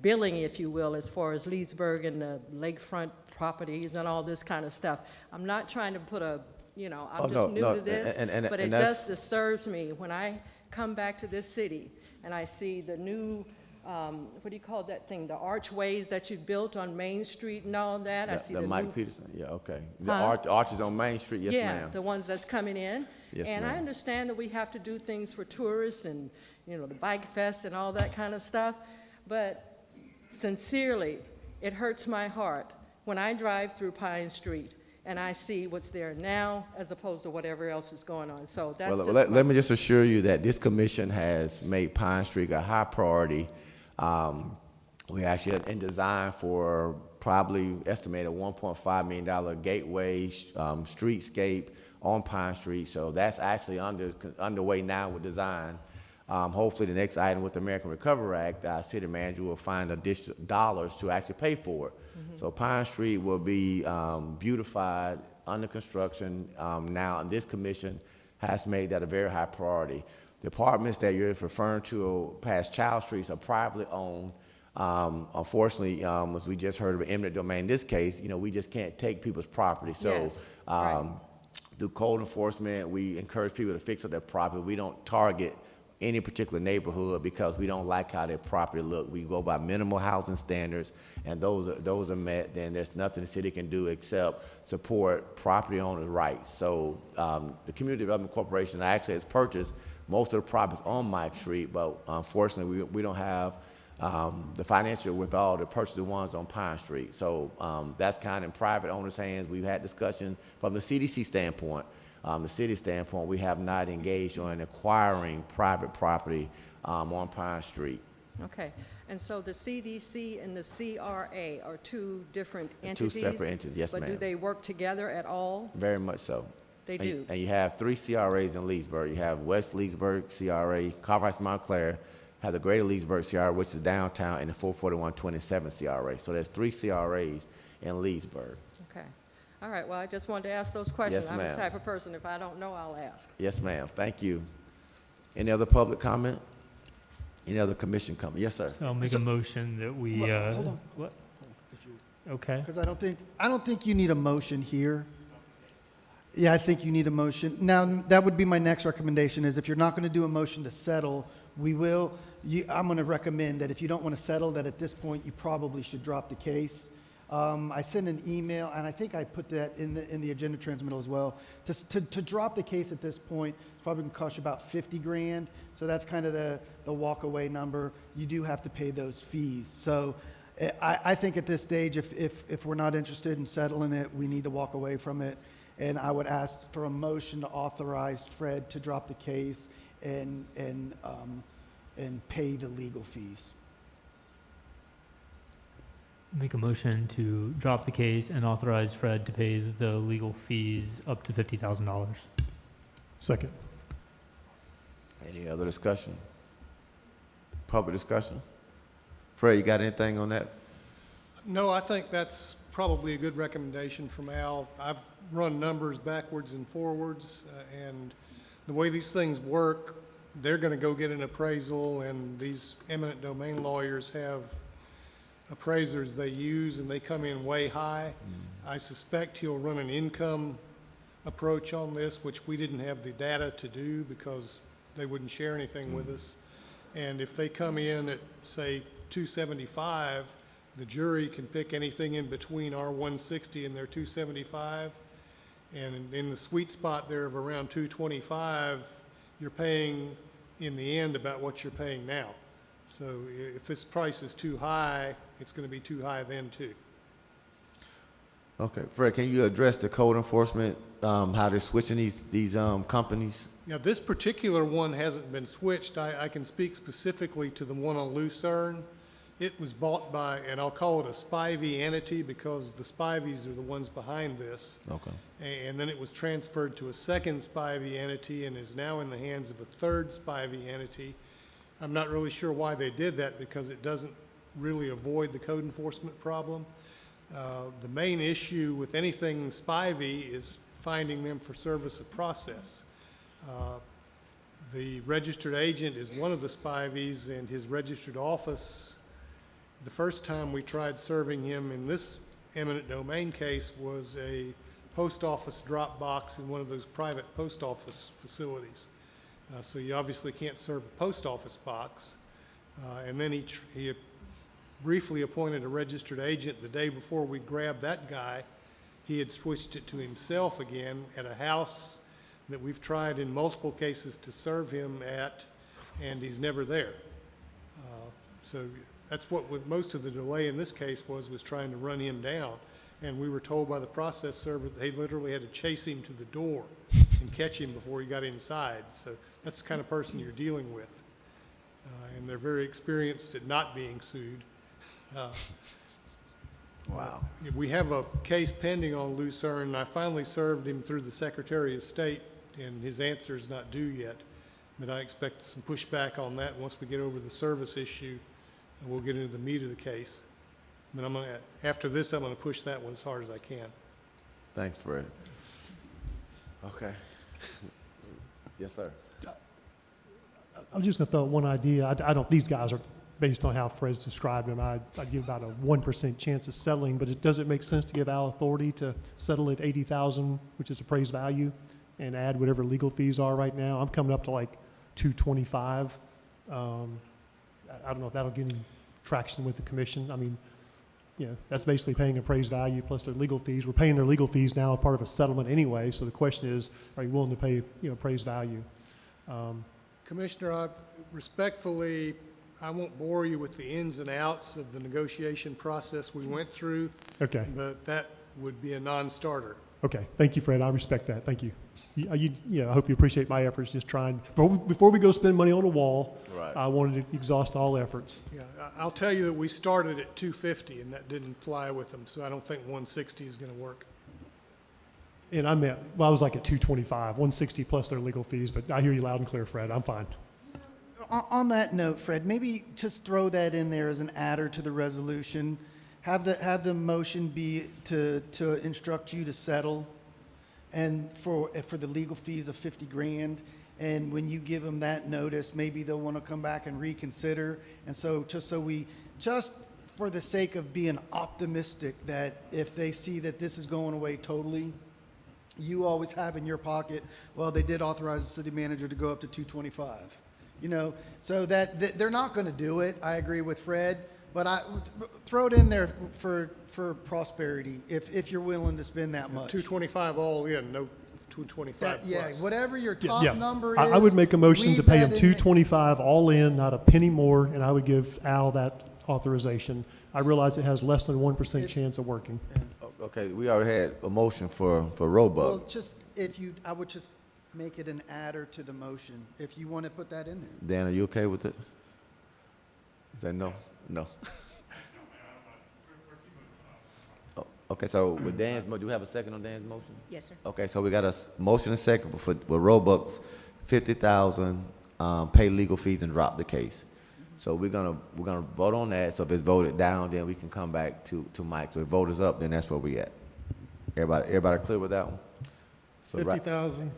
billing, if you will, as far as Leesburg and the lakefront properties and all this kind of stuff? I'm not trying to put a, you know, I'm just new to this, but it just disturbs me when I come back to this city and I see the new, what do you call that thing, the archways that you built on Main Street and all that. I see the Mike new, Peterson, yeah, okay. The arches on Main Street, yes, yeah, ma'am. the ones that's coming in. Yes, and ma'am. I understand that we have to do things for tourists and, you know, the bike fest and all that kind of stuff, but sincerely, it hurts my heart when I drive through Pine Street and I see what's there now as opposed to whatever else is going on. So that's Well, just let me just assure you that this commission has made Pine Street a high priority. We actually are in design for probably estimated $1.5 million gateway streetscape on Pine Street. So that's actually underway now with design. Hopefully the next item with the American Recovery Act, our city manager will find additional dollars to actually pay for it. So Pine Street will be beautified, under construction now, and this commission has made that a very high priority. The apartments that you're referring to past Child Streets are privately owned. Unfortunately, as we just heard of eminent domain, in this case, you know, we just can't take people's property. So Yes, right. through code enforcement, we encourage people to fix up their property. We don't target any particular neighborhood because we don't like how their property look. We go by minimal housing standards, and those are met. Then there's nothing the city can do except support property owners' rights. So the Community Development Corporation actually has purchased most of the properties on Mike Street, but unfortunately we don't have the financial wherewithal to purchase the ones on Pine Street. So that's kind of in private owners' hands. We've had discussion from the CDC standpoint. The city standpoint, we have not engaged on acquiring private property on Pine Street. Okay, and so the CDC and the CRA are two different entities? Two separate entities, yes, But do ma'am. they work together at all? Very much so. They And- do. And you have 3 CRAs in Leesburg. You have West Leesburg CRA, Carprice Montclair, have the Greater Leesburg CRA, which is downtown, and the 44127 CRA. So there's 3 CRAs in Leesburg. Okay. All right, well, I just wanted to ask those questions. Yes, I'm ma'am. the type of person, if I don't know, I'll ask. Yes, ma'am. Thank you. Any other public comment? Any other commission comment? Yes, sir. So I'll make a motion that we, Well, hold on. what? If you- Okay. Because I don't think you need a motion here. Yeah, I think you need a motion. Now, that would be my next recommendation, is if you're not going to do a motion to settle, I'm going to recommend that if you don't want to settle, that at this point, you probably should drop the case. I sent an email, and I think I put that in the agenda transmittal as well. To drop the case at this point, it's probably going to cost you about 50 grand. So that's kind of the walk-away number. You do have to pay those fees. So I think at this stage, if we're not interested in settling it, we need to walk away from it. And I would ask for a motion to authorize Fred to drop the case and pay the legal fees. Make a motion to drop the case and authorize Fred to pay the legal fees up to $50,000. Second. Any other discussion? Public discussion? Fred, you got anything on that? No, I think that's probably a good recommendation from Al. I've run numbers backwards and forwards, and the way these things work, they're going to go get an appraisal, and these eminent domain lawyers have appraisers they use, and they come in way high. I suspect he'll run an income approach on this, which we didn't have the data to do because they wouldn't share anything with us. And if they come in at, say, 275, the jury can pick anything in between our 160 and their 275. And in the sweet spot there of around 225, you're paying in the end about what you're paying now. So if this price is too high, it's going to be too high then too. Okay, Fred, can you address the code enforcement, how they're switching these companies? Now, this particular one hasn't been switched. I can speak specifically to the one on Lucerne. It was bought by, and I'll call it a Spivey entity because the Spiveys are the ones behind this. Okay. And then it was transferred to a second Spivey entity and is now in the hands of a third Spivey entity. I'm not really sure why they did that because it doesn't really avoid the code enforcement problem. The main issue with anything Spivey is finding them for service of process. The registered agent is one of the Spiveys, and his registered office, the first time we tried serving him in this eminent domain case was a post office drop box in one of those private post office facilities. So you obviously can't serve a post office box. And then he briefly appointed a registered agent the day before we grabbed that guy. He had switched it to himself again at a house that we've tried in multiple cases to serve him at, and he's never there. So that's what with most of the delay in this case was trying to run him down. And we were told by the process server that they literally had to chase him to the door and catch him before he got inside. So that's the kind of person you're dealing with. And they're very experienced at not being sued. Wow. We have a case pending on Lucerne. I finally served him through the Secretary of State, and his answer is not due yet. But I expect some pushback on that once we get over the service issue, and we'll get into the meat of the case. But after this, I'm going to push that one as hard as I can. Thanks, Fred. Okay. Yes, sir. I was just going to throw out one idea. I don't, these guys are, based on how Fred's described them, I'd give about a 1% chance of settling, but does it make sense to give Al authority to settle at $80,000, which is appraised value, and add whatever legal fees are right now? I'm coming up to like 225. I don't know if that'll get any traction with the commission. I mean, you know, that's basically paying appraised value plus their legal fees. We're paying their legal fees now as part of a settlement anyway, so the question is, are you willing to pay, appraised value? Commissioner, respectfully, I won't bore you with the ins and outs of the negotiation process we went through. Okay. But that would be a non-starter. Okay, thank you, Fred. I respect that. Thank you. I hope you appreciate my efforts just trying, before we go spend money on a wall, Right. I wanted to exhaust all efforts. Yeah, I'll tell you that we started at 250 and that didn't fly with them, so I don't think 160 is going to work. And I meant, well, I was like at 225, 160 plus their legal fees, but I hear you loud and clear, Fred. I'm fine. On that note, Fred, maybe just throw that in there as an adder to the resolution. Have the motion be to instruct you to settle and for the legal fees of 50 grand. And when you give them that notice, maybe they'll want to come back and reconsider. And so just for the sake of being optimistic that if they see that this is going away totally, you always have in your pocket, well, they did authorize the city manager to go up to 225. You know, so that they're not going to do it. I agree with Fred, but throw it in there for prosperity if you're willing to spend that much. 225 all in, no 225 Yeah, plus. whatever your top number is. I would make a motion to leave pay that them in there. 225 all in, not a penny more, and I would give Al that authorization. I realize it has less than 1% chance of working. Okay, we already had a motion for Roebuck. Well, I would just make it an adder to the motion if you want to put that in there. Dan, are you okay with it? Is that no? No. Oh, okay, so with Dan's, do we have a second on Dan's motion? Yes, sir. Okay, so we got a motion and second for Roebuck's 50,000, pay legal fees and drop the case. So we're gonna vote on that. So if it's voted down, then we can come back to Mike. So if vote is up, then that's where we at. Everybody clear with that one? So right- 50,000.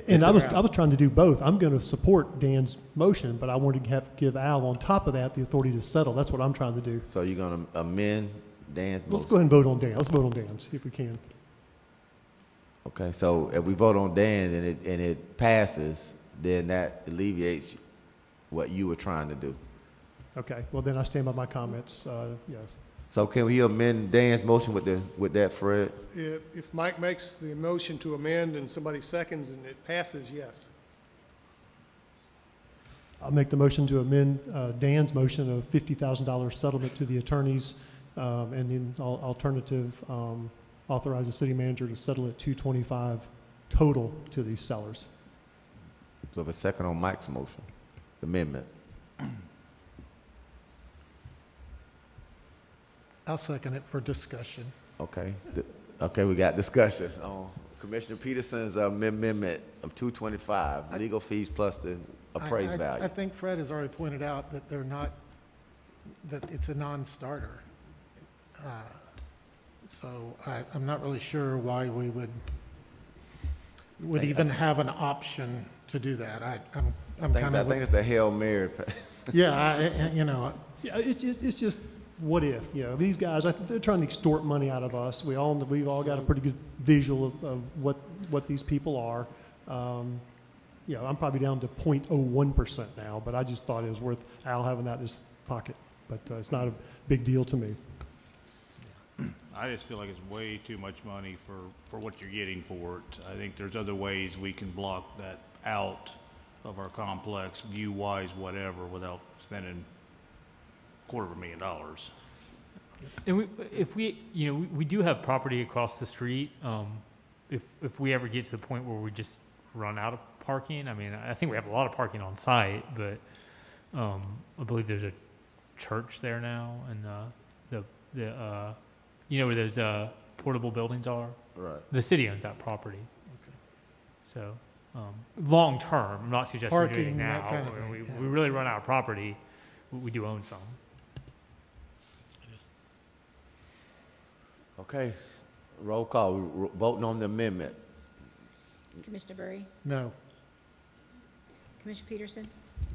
And I was trying to do both. I'm going to support Dan's motion, but I wanted to give Al on top of that the authority to settle. That's what I'm trying to do. So you're gonna amend Dan's motion? Let's go ahead and vote on Dan. Let's vote on Dan, see if we can. Okay, so if we vote on Dan and it passes, then that alleviates what you were trying to do. Okay, well then I stand by my comments, yes. So can we amend Dan's motion with that, Fred? If Mike makes the motion to amend and somebody seconds and it passes, yes. I'll make the motion to amend Dan's motion of $50,000 settlement to the attorneys, and then alternative, authorize the city manager to settle at 225 total to these sellers. So a second on Mike's motion, amendment. I'll second it for discussion. Okay, okay, we got discussions on Commissioner Peterson's amendment of 225, legal fees plus the appraised I value. think Fred has already pointed out that that it's a non-starter. So I'm not really sure why we would even have an option to do that. I'm kind I of, think it's a Hail Mary. yeah, Yeah, it's just, what if, these guys, they're trying to extort money out of us. We've all got a pretty good visual of what these people are. I'm probably down to 0.01% now, but I just thought it was worth Al having that in his pocket. But it's not a big deal to me. I just feel like it's way too much money for what you're getting for it. I think there's other ways we can block that out of our complex, view-wise, whatever, without spending $250,000. And we do have property across the street. If we ever get to the point where we just run out of parking, I mean, I think we have a lot of parking on site, but I believe there's a church there now, and where those portable buildings are. Right. The city owns that property. Okay. So long term, I'm not suggesting we're doing it Parking, that now. kind of When thing, we really run out of property, we do own some. Okay, roll call, we're voting on the amendment. Commissioner Berry? no. Commissioner Peterson?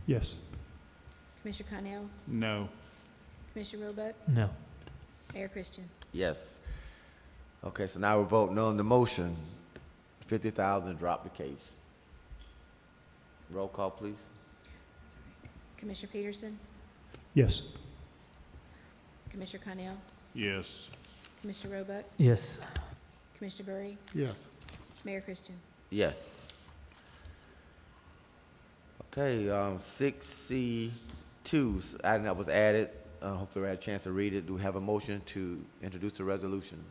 Yes. Commissioner Connell? No. Commissioner Roebuck? No. Mayor Christian? Yes. Okay, so now we're voting on the motion, 50,000, drop the case. Roll call, please. Commissioner Peterson? Yes. Commissioner Connell? Yes. Commissioner Roebuck? Yes. Commissioner Berry? Yes. Mayor Christian? Yes. Okay, 6C2, item that was added, hopefully we had a chance to read it. Do we have a motion to introduce the resolution?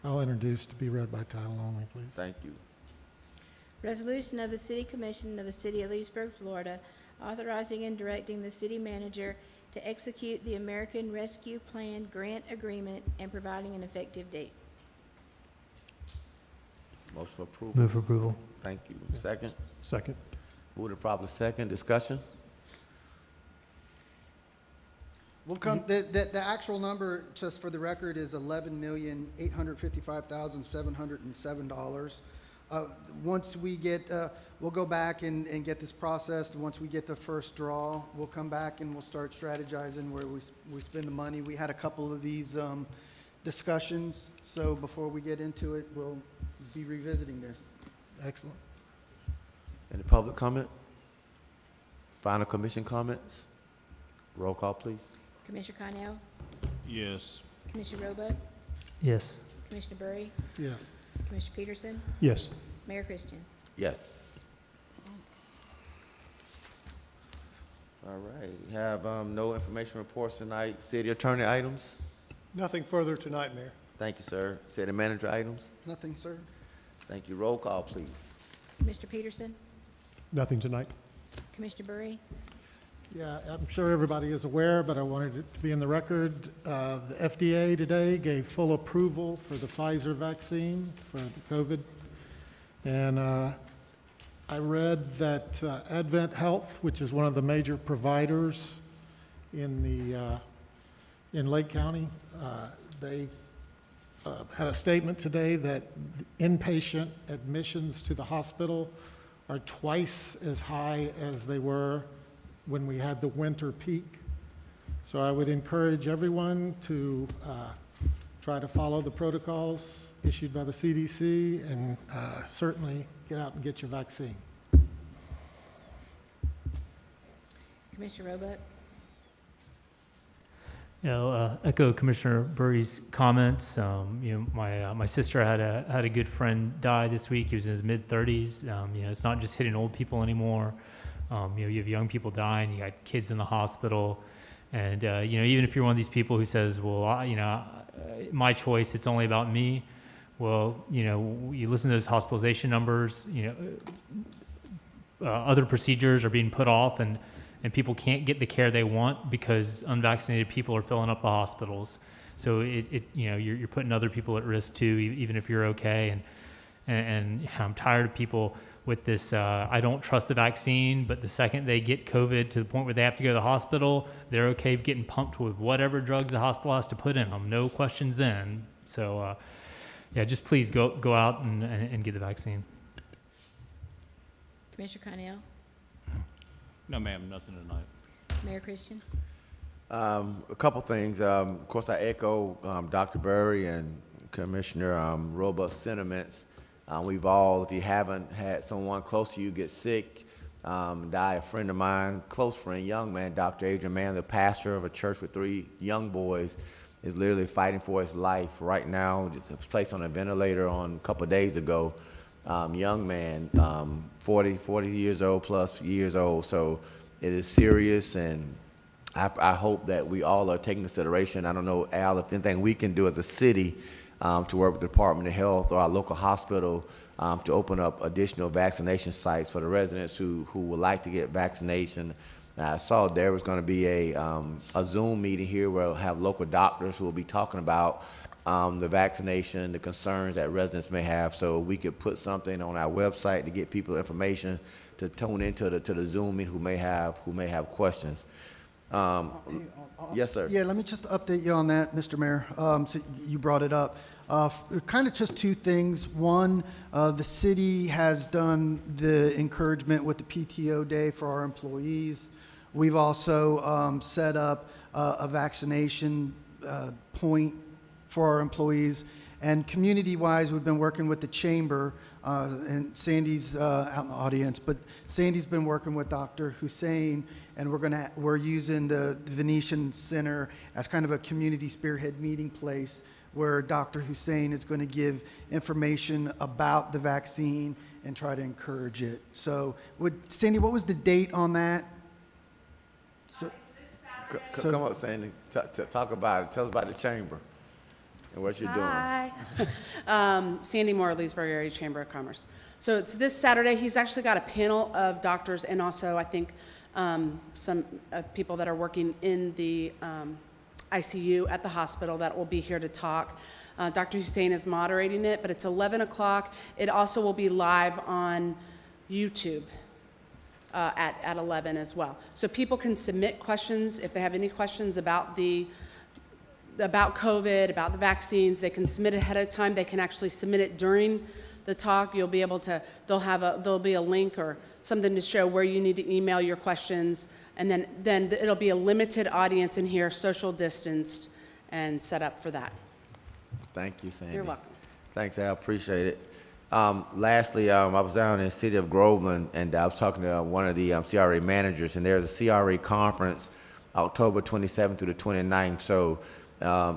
I'll introduce to be read by title only, please. Thank you. Resolution of the City Commission of the City of Leesburg, Florida, authorizing and directing the city manager to to execute the American Rescue Plan Grant Agreement and providing an effective date. Motion for approval. Move for approval. Thank you. Second. Second. Moved and properly second. Discussion? We'll come, the actual number, just for the record, is $11,855,707. Once we get, we'll go back and get this processed. Once we get the first draw, we'll come back and we'll start strategizing where we spend the money. We had a couple of these discussions, so before we get into it, we'll be revisiting this. Excellent. Any public comment? Final commission comments? Roll call, please. Commissioner Connell, Yes. Commissioner Roebuck, Yes. Commissioner Bury, Yes. Commissioner Peterson, Yes. Mayor Christian. Yes. All right. We have no information reports tonight. City attorney items? Nothing further tonight, Mayor. Thank you, sir. City manager items? Nothing, sir? Thank you. Roll call, please. Mr. Peterson, Nothing tonight. Commissioner Bury, Yeah, I'm sure everybody is aware, but I wanted it to be in the record. The FDA today gave full approval for the Pfizer vaccine for the COVID. And I read that Advent Health, which is one of the major providers in Lake County, they had a statement today that inpatient admissions to the hospital are twice as high as they were when we had the winter peak. So I would encourage everyone to try to follow the protocols issued by the CDC and certainly get out and get your vaccine. Commissioner Roebuck, Echo Commissioner Burry's comments. My sister had a good friend die this week. He was in his mid-30s. It's not just hitting old people anymore. You have young people dying. You got kids in the hospital, and even if you're one of these people who says, "Well, my choice. It's only about me." Well, you listen to those hospitalization numbers. Other procedures are being put off, and people can't get the care they want because unvaccinated people are filling up the hospitals. So you're putting other people at risk too, even if you're okay. And I'm tired of people with this, I don't trust the vaccine, but the second they get COVID to the point where they have to go to the hospital, they're okay getting pumped with whatever drugs the hospital has to put in them. No questions then. So, just please go out and get the vaccine. Commissioner Connell, No, ma'am, nothing tonight. Mayor Christian. A couple things. Of course, I echo Dr. Burry and Commissioner Roebuck's sentiments. We've all, if you haven't had someone close to you get sick, die, a friend of mine, close friend, young man, Dr. Adrian Mann, the pastor of a church with 3 young boys, is literally fighting for his life right now. Just was placed on a ventilator a couple of days ago. Young man, 40 years old plus years old. So it is serious, and I hope that we all are taking consideration. I don't know, Al, if anything we can do as a city to work with the Department of Health or our local hospital to open up additional vaccination sites for the residents who would like to get vaccination. I saw there was going to be a Zoom meeting here where we'll have local doctors who will be talking about the vaccination, the concerns that residents may have, so we could put something on our website to get people information to tune into the Zoom meeting who may have questions. Yes, sir. Yeah, let me just update you on that, Mr. Mayor. So you brought it up. Kind of just 2 things. One, the city has done the encouragement with the PTO day for our employees. We've also set up a vaccination point for our employees. And community-wise, we've been working with the chamber, and Sandy's out in the audience, but Sandy's been working with Dr. Hussein, and we're using the Venetian Center as kind of a community spearhead meeting place where Dr. Hussein is going to give information about the vaccine and try to encourage it. So, Sandy, what was the date on that? So, It's this Saturday. Come up, Sandy. Talk about it. Tell us about the chamber and what you're doing. Hi. Sandy Moore, Leesburg Area Chamber of Commerce. So it's this Saturday. He's actually got a panel of doctors and also, I think, some people that are working in the ICU at the hospital that will be here to talk. Dr. Hussein is moderating it, but it's 11 o'clock. It also will be live on YouTube at 11 as well. So people can submit questions if they have any questions about COVID, about the vaccines. They can submit ahead of time. They can actually submit it during the talk. You'll be able to, there'll be a link or something to show where you need to email your questions, and then it'll be a limited audience in here, social distanced, and set up for that. Thank you, Sandy. You're welcome. Thanks, Al. Appreciate it. Lastly, I was down in the city of Groveland, and I was talking to one of the CRA managers, and there's a CRA conference October 27th through the 29th. So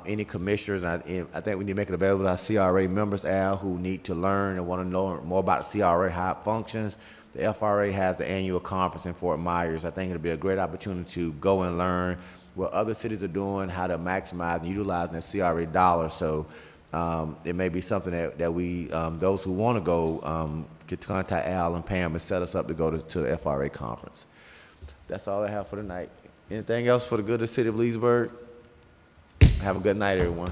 any commissioners, I think we need to make it available to our CRA members, Al, who need to learn and want to know more about CRA, how it functions. The FRA has the annual conference in Fort Myers. I think it'll be a great opportunity to go and learn what other cities are doing, how to maximize and utilize the CRA dollar. So it may be something that we, those who want to go, get to contact Al and Pam and set us up to go to the FRA conference. That's all I have for tonight. Anything else for the good of the city of Leesburg? Have a good night, everyone.